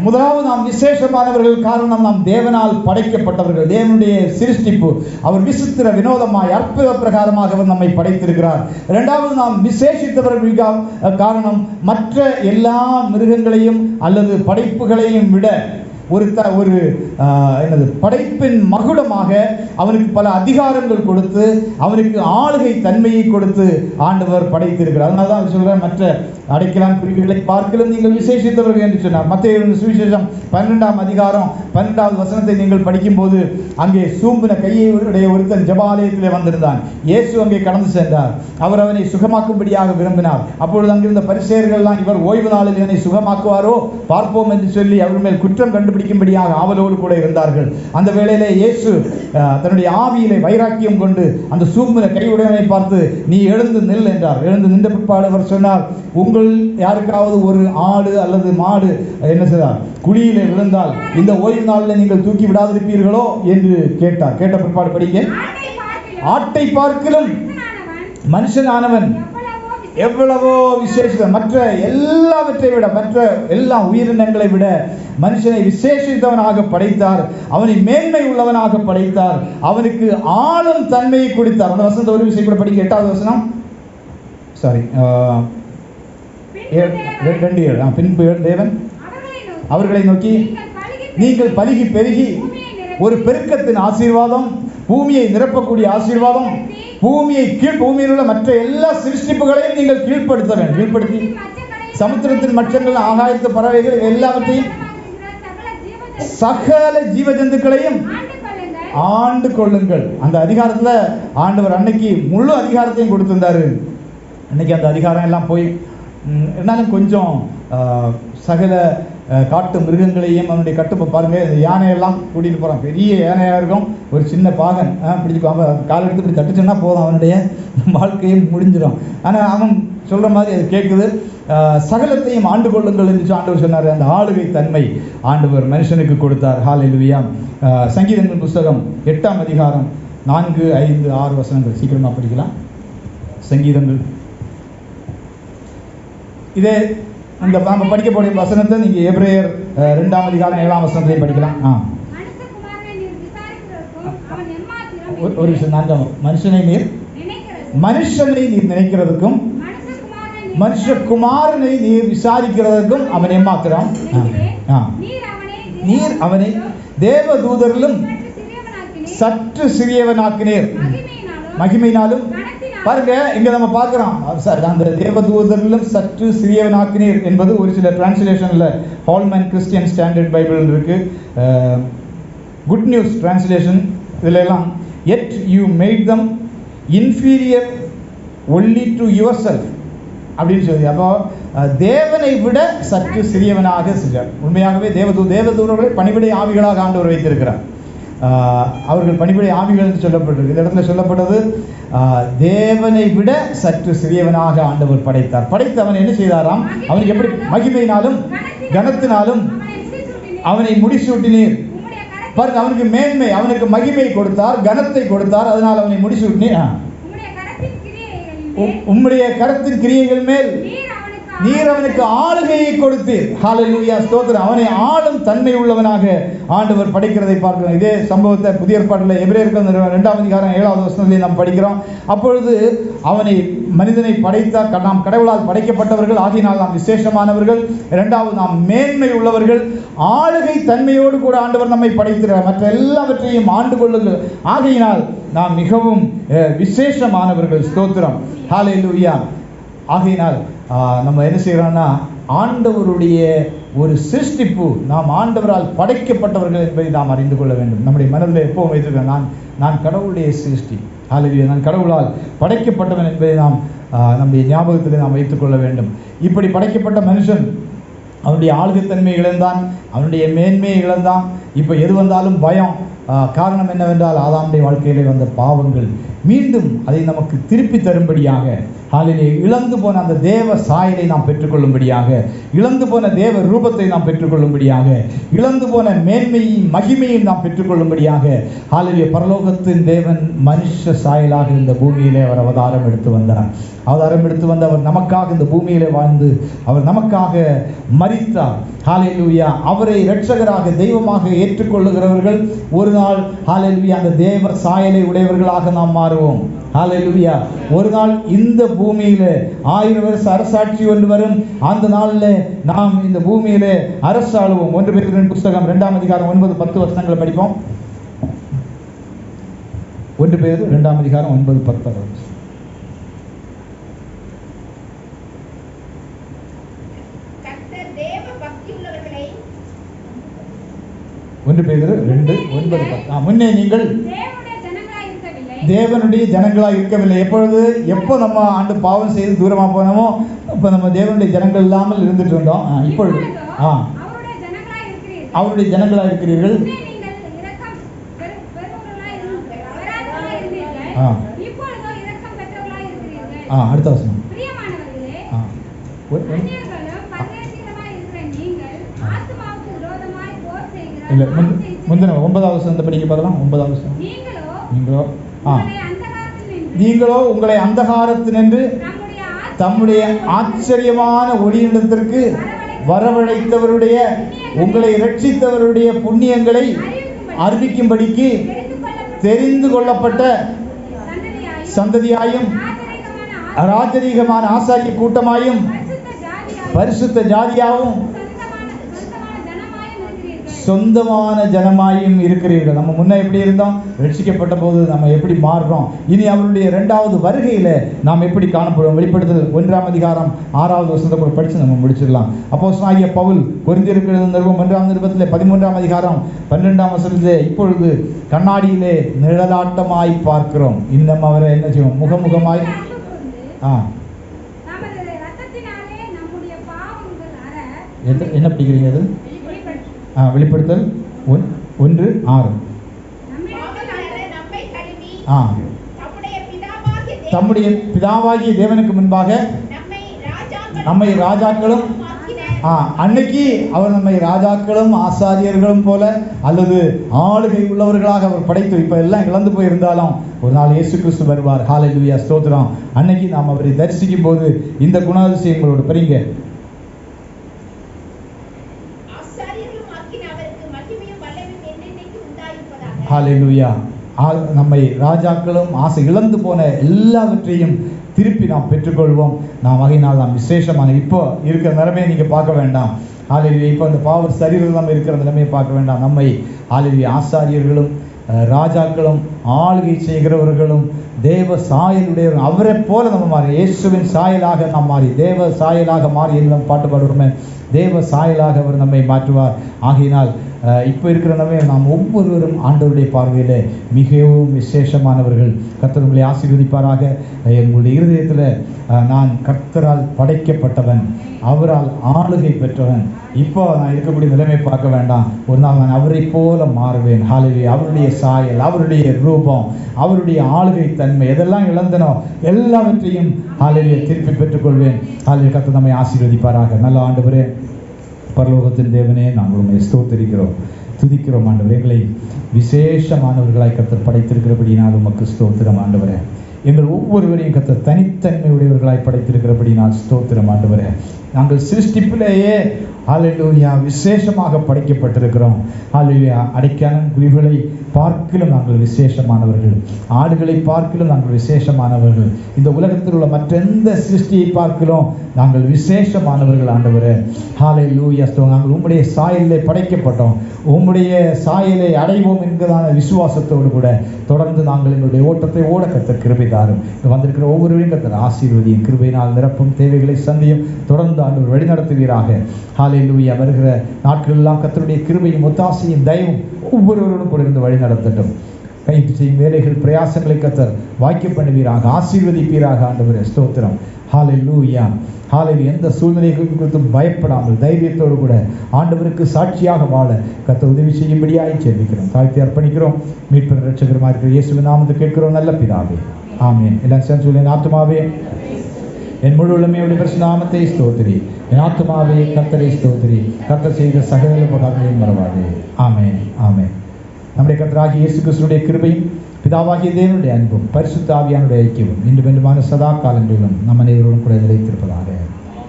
முதலாவது நாம் விசேஷமானவர்கள். காரணம் நாம் தேவனால் படைக்கப்பட்டவர்கள், தேவனுடைய சிருஷ்டிப்பு. அவர் விசித்திர வினோதமாய் அற்புத பிரகாரமாக அவர் நம்மை படைத்திருக்கிறார். இரண்டாவது நாம் விசேஷித்தவர்கள். காரணம் மற்ற எல்லா மிருகங்களையும் அல்லது படைப்புகளையும் விட ஒரு படைப்பின் மகுடமாக அவனுக்கு பல அதிகாரங்கள் கொடுத்து அவனுக்கு ஆளுகை தன்மையை கொடுத்து ஆண்டவர் படைத்திருக்கிறார். அதனால தான் சொல்கிறார், மற்ற அடைக்கலான் குருவிகளை பார்க்கலும் நீங்கள் விசேஷித்தவர்கள் என்று சொன்னார். மத்தேயு சுவிசேஷம் 12ஆம் அதிகாரம் 12வது வசனத்தை நீங்கள் படிக்கும்போது அங்கே சூம்பின கையை உடைய ஒருத்தன் ஜெபாலயத்திலே வந்திருந்தான். இயேசு அங்கே கடந்து சென்றார். அவர் அவனை சுகமாக்கும்படியாக விரும்பினார். அப்பொழுது அங்கிருந்த பரிசேயர்கள்லாம் இவர் ஓய்வு நாளில் இவனை சுகமாக்குவாரோ பார்ப்போம் என்று சொல்லி அவர் மேல் குற்றம் கண்டுபிடிக்கும்படியாக ஆவலோடு கூட இருந்தார்கள். அந்த வேளையிலே இயேசு தன்னுடைய ஆவியிலே வைராக்கியம் கொண்டு அந்த சூம்பின கையுடையவனை பார்த்து நீ எழுந்து நில் என்றார். எழுந்து நின்ற பிற்பாடு அவர் சொன்னார், உங்கள் யாருக்காவது ஒரு ஆடு அல்லது மாடு என்ன செய்தார் குழியிலே விழுந்தால் இந்த ஓய்வு நாளில் நீங்கள் தூக்கி விடாதிருப்பீர்களோ என்று கேட்டார். கேட்ட பிற்பாடு படிக்க, ஆட்டை பார்க்கிலும் மனுஷனானவன் எவ்வளவோ விசேஷம், மற்ற எல்லாவற்றை விட, மற்ற எல்லா உயிரினங்களை விட மனுஷனை விசேஷித்தவனாக படைத்தார். அவனை மேன்மை உள்ளவனாக படைத்தார். அவனுக்கு ஆளும் தன்மையை கொடுத்தார். அந்த வசனத்தை ஒரு விஷயம் கூட படிக்க, 8வது வசனம், சாரி 2:7. பின்பு தேவன் அவர்களை நோக்கி நீங்கள் பலுகி பெருகி ஒரு பெருக்கத்தின் ஆசீர்வாதம், பூமியை நிரப்பக்கூடிய ஆசீர்வாதம், பூமியில் உள்ள மற்ற எல்லா சிருஷ்டிப்புகளையும் நீங்கள் கீழ்ப்படுத்த வேண்டும். கீழ்ப்படுத்தி சமுத்திரத்தின் மச்சங்கள், ஆகாயத்து பறவைகள் எல்லாவற்றையும் சகல ஜீவ ஜந்துக்களையும் ஆண்டு கொள்ளுங்கள். அந்த அதிகாரத்துல ஆண்டவர் அன்னைக்கு முழு அதிகாரத்தையும் கொடுத்திருந்தாரு. அன்னைக்கு அந்த அதிகாரம் எல்லாம் போய் என்னாலும் கொஞ்சம் சகல காட்டு மிருகங்களையும் அவனுடைய கட்டுப்பை பாருங்க. இந்த யானையெல்லாம் கூட்டிகிட்டு போகிறான். பெரிய யானையாக இருக்கும், ஒரு சின்ன பாகன் பிடிச்சிக்குவாங்க. கால் எடுத்து இப்படி தட்டுச்சுன்னா போதும், அவனுடைய வாழ்க்கையும் முடிஞ்சிடும். ஆனால் அவன் சொல்கிற மாதிரி அது கேட்குது. சகலத்தையும் ஆண்டு கொள்ளுங்கள் என்று ஆண்டவர் சொன்னார். அந்த ஆளுகை தன்மை ஆண்டவர் மனுஷனுக்கு கொடுத்தார். ஹல்லேலூயா. சங்கீதங்கள் புஸ்தகம் 8ஆம் அதிகாரம் 4, 5, 6 வசனங்கள் சீக்கிரமாக படிக்கலாம். சங்கீதங்கள் இதே அந்த நாம் படிக்க போகிற வசனத்தை நீங்கள் எபிரேயர் 2ஆம் அதிகாரம் 7ஆம் வசனத்தையும் படிக்கலாம். ஒரு விஷயம், 4ஆம் மனுஷனை நீர் நினைக்கிறதுக்கும் மனுஷகுமாரனை நீர் விசாரிக்கிறதுக்கும் அவன் எம்மாத்திரம். நீர் அவனை தேவதூதரிலும் சற்று சிறியவனாக்கினீர், மகிமையினாலும். பாருங்க, இங்க நம்ம பார்க்கிறோம் அந்த தேவதூதரிலும் சற்று சிறியவனாக்கினீர் என்பது ஒரு சில டிரான்ஸ்லேஷன்ல ஹால்மேன் கிறிஸ்டியன் ஸ்டாண்டர்ட் பைபிள் இருக்கு, குட் நியூஸ் டிரான்ஸ்லேஷன் இதுல எல்லாம் yet you made them inferior only to yourself அப்படின்னு சொல்லி. அப்போ தேவனை விட சற்று சிறியவனாக செஞ்சார். உண்மையாகவே தேவதூதர்களை பணிவிடை ஆவிகளாக ஆண்டவர் வைத்திருக்கிறார். அவர்கள் பணிபுரி ஆவிகள் என்று சொல்லப்பட்டிருக்கு. இந்த இடத்துல சொல்லப்பட்டது தேவனை விட சற்று சிறியவனாக ஆண்டவர் படைத்தார். படைத்தவன் என்ன செய்தாராம்? அவனுக்கு எப்படி மகிமையினாலும் கனத்தினாலும் அவனை முடிசூட்டினீர். பாருங்க, அவனுக்கு மேன்மை, அவனுக்கு மகிமை கொடுத்தார், கனத்தை கொடுத்தார். அதனால் அவனை முடிசூட்டினீர். உம்முடைய கரத்தின் கிரியைகள் மேல் நீர் அவனுக்கு ஆளுகையை கொடுத்தீர். ஹல்லேலூயா, ஸ்தோத்திரம். அவனை ஆளும் தன்மை உள்ளவனாக ஆண்டவர் படைக்கிறதை பார்க்கிறோம். இதே சம்பவத்தை புதிய ஏற்பாட்டில் எபிரேயர்கள் 2ஆம் அதிகாரம் 7வது வசனத்தை நாம் படிக்கிறோம். அப்பொழுது அவனை மனிதனை படைத்த நாம் கடவுளால் படைக்கப்பட்டவர்கள் ஆகினால் நாம் விசேஷமானவர்கள். இரண்டாவது, நாம் மேன்மை உள்ளவர்கள். ஆளுகை தன்மையோடு கூட ஆண்டவர் நம்மை படைக்கிறார். மற்ற எல்லாவற்றையும் ஆண்டு கொள்ளுங்கள். ஆகையினால் நாம் மிகவும் விசேஷமானவர்கள். ஸ்தோத்திரம். ஹல்லேலூயா. ஆகையினால் நம்ம என்ன செய்கிறோம்னா, ஆண்டவருடைய ஒரு சிருஷ்டிப்பு, நாம் ஆண்டவரால் படைக்கப்பட்டவர்கள் என்பதை நாம் அறிந்து கொள்ள வேண்டும். நம்முடைய மனதில் எப்போவும் வைத்திருக்கிறோம், நான் கடவுளுடைய சிருஷ்டி. ஹல்லேலூயா, நான் கடவுளால் படைக்கப்பட்டவன் என்பதை நாம் நம்முடைய ஞாபகத்தில் நாம் வைத்துக்கொள்ள வேண்டும். இப்படி படைக்கப்பட்ட மனுஷன் அவனுடைய ஆளுகைத்தன்மையை இழந்தான், அவனுடைய மேன்மையை இழந்தான். இப்போ எது வந்தாலும் பயம். காரணம் என்னவென்றால் ஆதாமுடைய வாழ்க்கையிலே வந்த பாவங்கள் மீண்டும் அதை நமக்கு திருப்பி தரும்படியாக, ஹல்லேலூயா, இழந்து போன அந்த தேவ சாயலை நாம் பெற்றுக்கொள்ளும்படியாக, இழந்து போன தேவ ரூபத்தை நாம் பெற்றுக்கொள்ளும்படியாக, இழந்து போன மேன்மையும் மகிமையும் நாம் பெற்றுக்கொள்ளும்படியாக, ஹல்லேலூயா, பரலோகத்தின் தேவன் மனுஷ சாயலாக இந்த பூமியிலே அவர் அவதாரம் எடுத்து வந்தார். அவதாரம் எடுத்து வந்து அவர் நமக்காக இந்த பூமியிலே வாழ்ந்து அவர் நமக்காக மரித்தார். ஹல்லேலூயா. அவரை இரட்சகராக தெய்வமாக ஏற்றுக்கொள்ளுகிறவர்கள் ஒரு நாள், ஹல்லேலூயா, அந்த தேவ சாயலை உடையவர்களாக நாம் மாறுவோம். ஹல்லேலூயா. ஒரு நாள் இந்த பூமியிலே 1000 வருஷ அரசாட்சி ஒன்று வரும். அந்த நாளில் நாம் இந்த பூமியிலே அரசாளுவோம். 1 பேதுரு புஸ்தகம் 2ஆம் அதிகாரம் 9-10 வசனங்களை படிப்போம். 1 பேதுரு 2ஆம் அதிகாரம் 9-10. 1 பேதுரு 2:9-10. முன்னே நீங்கள் தேவனுடைய ஜனங்களாக இருக்கவில்லை. எப்போ நம்ம ஆண்டு பாவம் செய்து தூரமாக போனோமோ இப்போ நம்ம தேவனுடைய ஜனங்கள் இல்லாமல் இருந்துட்டு இருந்தோம். இப்பொழுது அவருடைய ஜனங்களாக இருக்கிறீர்கள். அடுத்த வசனம். இல்லை, முந்தின 9வது வசனத்தை படிக்க பார்க்கலாம். 9வது வசனம். நீங்களோ உங்களை அந்தகாரத்தினின்று தம்முடைய ஆச்சரியமான ஒளியிடத்திற்கு வரவழைத்தவருடைய, உங்களை இரட்சித்தவருடைய புண்ணியங்களை அறிவிக்கும்படிக்கு தெரிந்து கொள்ளப்பட்ட சந்ததியாயும் ராஜரீகமான ஆசாரிய கூட்டமாயும் பரிசுத்த ஜாதியாகவும் சொந்தமான ஜனமாயும் இருக்கிறீர்கள். நம்ம முன்ன எப்படி இருந்தோம், ரட்சிக்கப்பட்ட போது நம்ம எப்படி மாறுறோம், இனி அவருடைய 2வது வருகையில நாம் எப்படி காணப்படுவோம். வெளிப்படுத்தல் 1ஆம் அதிகாரம் 6வது வசனத்தை கூட படித்து நம்ம முடிச்சிடலாம். அப்போஸ்தலனாகிய பவுல் கொரிந்தியருக்கு எழுதின நிருபம் 1ஆம் நிருபத்திலே 13ஆம் அதிகாரம் 12ஆம் வசனத்திலே, இப்பொழுது கண்ணாடியிலே நிழலாட்டமாய் பார்க்கிறோம், இன்னும் அவரை என்ன செய்வோம், முகமுகமாய் என்ன படிக்கிறீங்க அது? வெளிப்படுத்தல் 1:6. தம்முடைய பிதாவாகிய தேவனுக்கு முன்பாக நம்மை ராஜாக்களும், அன்னைக்கு அவர் நம்மை ராஜாக்களும் ஆசாரியர்களும் போல அல்லது ஆளுகை உள்ளவர்களாக அவர் படைத்து, இப்ப எல்லாம் இழந்து போயிருந்தாலும் ஒரு நாள் இயேசு கிறிஸ்து வருவார். ஹல்லேலூயா, ஸ்தோத்திரம். அன்னைக்கு நாம் அவரை தரிசிக்கும் போது இந்த குணாதிசயங்களோடு பெரியங்க ஹல்லேலூயா, நம்மை ராஜாக்களும் ஆசை இழந்து போன எல்லாவற்றையும் திருப்பி நாம் பெற்றுக்கொள்வோம். நாம் வகையினால் நாம் விசேஷமான இப்போ இருக்கிற நிலைமையை நீங்கள் பார்க்க வேண்டாம். ஹல்லேலூயா, இப்போ அந்த பாவ சரீரம் நம்ம இருக்கிற நிலைமையை பார்க்க வேண்டாம். நம்மை ஹல்லேலூயா ஆசாரியர்களும் ராஜாக்களும் ஆளுகை செய்கிறவர்களும் தேவ சாயலுடையவர்கள் அவரை போல நம்ம மாறி, இயேசுவின் சாயலாக நாம் மாறி, தேவ சாயலாக மாறி என்று நம்ம பாட்டு பாடுறோமே, தேவ சாயலாக அவர் நம்மை மாற்றுவார். ஆகையினால் இப்போ இருக்கிற நம்ம நாம் ஒவ்வொருவரும் ஆண்டவருடைய பார்வையில் மிகவும் விசேஷமானவர்கள். கர்த்தர் உங்களை ஆசீர்வதிப்பாராக. எங்களுடைய இருதயத்தில் நான் கர்த்தரால் படைக்கப்பட்டவன், அவரால் ஆளுகை பெற்றவன். இப்போ நான் இருக்கக்கூடிய நிலைமை பார்க்க வேண்டாம், ஒரு நாள் நான் அவரை போல மாறுவேன். ஹல்லேலூயா, அவருடைய சாயல், அவருடைய ரூபம், அவருடைய ஆளுகை தன்மை எதெல்லாம் இழந்தனோ எல்லாவற்றையும் ஹல்லேலூயா திருப்பி பெற்றுக்கொள்வேன். ஹல்லேலூயா, கர்த்தர் நம்மை ஆசீர்வதிப்பாராக. நல்ல ஆண்டவரே, பரலோகத்தின் தேவனே, நாங்கள் உண்மை ஸ்தோத்திரிக்கிறோம், துதிக்கிறோம். ஆண்டவரே, எங்களை விசேஷமானவர்களாய் கர்த்தர் படைத்திருக்கிறபடினால் உமக்கு ஸ்தோத்திரம். ஆண்டவரே, எங்கள் ஒவ்வொருவரையும் கர்த்தர் தனித்தன்மை உடையவர்களாய் படைத்திருக்கிறபடினால் ஸ்தோத்திரம். ஆண்டவரே, நாங்கள் சிருஷ்டிப்பிலேயே ஹல்லேலூயா விசேஷமாக படைக்கப்பட்டிருக்கிறோம். ஹல்லேலூயா, அடைக்கான குருவிகளை பார்க்கிலும் நாங்கள் விசேஷமானவர்கள், ஆடுகளை பார்க்கிலும் நாங்கள் விசேஷமானவர்கள், இந்த உலகத்தில் உள்ள மற்றெந்த சிருஷ்டியை பார்க்கிலும் நாங்கள் விசேஷமானவர்கள். ஆண்டவரே, ஹல்லேலூயா, நாங்கள் உம்முடைய சாயலை படைக்கப்பட்டோம், உம்முடைய சாயலை அடைவோம் என்கிறதான விசுவாசத்தோடு கூட தொடர்ந்து நாங்கள் எங்களுடைய ஓட்டத்தை ஓட கர்த்தர் கிருபை தாரும். வந்திருக்கிற ஒவ்வொருவரையும் கர்த்தர் ஆசீர்வதியும், கிருபையினால் நிரப்பும், தேவைகளை சந்தியும், தொடர்ந்து ஆண்டவர் வழிநடத்துவீராக. ஹல்லேலூயா, வருகிற நாட்களெல்லாம் கர்த்தருடைய கிருபையும் ஒத்தாசையும் தயவும் ஒவ்வொருவரோடும் கூட இருந்து வழி நடத்தட்டும். கைது செய்யும் வேலைகள் பிரயாசங்களை கர்த்தர் வாக்கிய பண்ணுவீராக, ஆசீர்வதிப்பீராக. ஆண்டவரே, ஸ்தோத்திரம். ஹல்லேலூயா, ஹல்லேலூயா. எந்த சூழ்நிலைகள் குறித்தும் பயப்படாமல் தைரியத்தோடு கூட ஆண்டவருக்கு சாட்சியாக வாழ கர்த்தர் உதவி செய்யும்படியாய் ஜெபிக்கிறோம், தாழ்த்தி அர்ப்பணிக்கிறோம். மீட்பர் ரட்சகருமாய் இருக்கிற இயேசுவின் நாமத்தில் கேட்கிறோம் நல்ல பிதாவே, ஆமென். எல்லாம் சேர்ந்து சொல்லி, என் ஆத்துமாவே என் முழு உள்ளமையுடைய பரிசுத்த நாமத்தை ஸ்தோத்திரி, என் ஆத்துமாவே கர்த்தரை ஸ்தோத்திரி, கர்த்தர் செய்த சகல உபகாரங்களையும் மறவாதே. ஆமென், ஆமென். நம்முடைய கர்த்தராகிய இயேசு கிறிஸ்துவினுடைய கிருபையும் பிதாவாகிய தேவனுடைய அன்பும் பரிசுத்த ஆவியானுடைய ஐக்கியமும் இன்று வேண்டுமான சதா காலங்களிலும் நம்ம அனைவரோடும் கூட நிலைத்திருப்பதாக.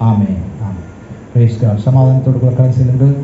ஆமென், ஆமென். Price God. சமாதானத்தோடு கூட கடந்து செல்லுங்கள்.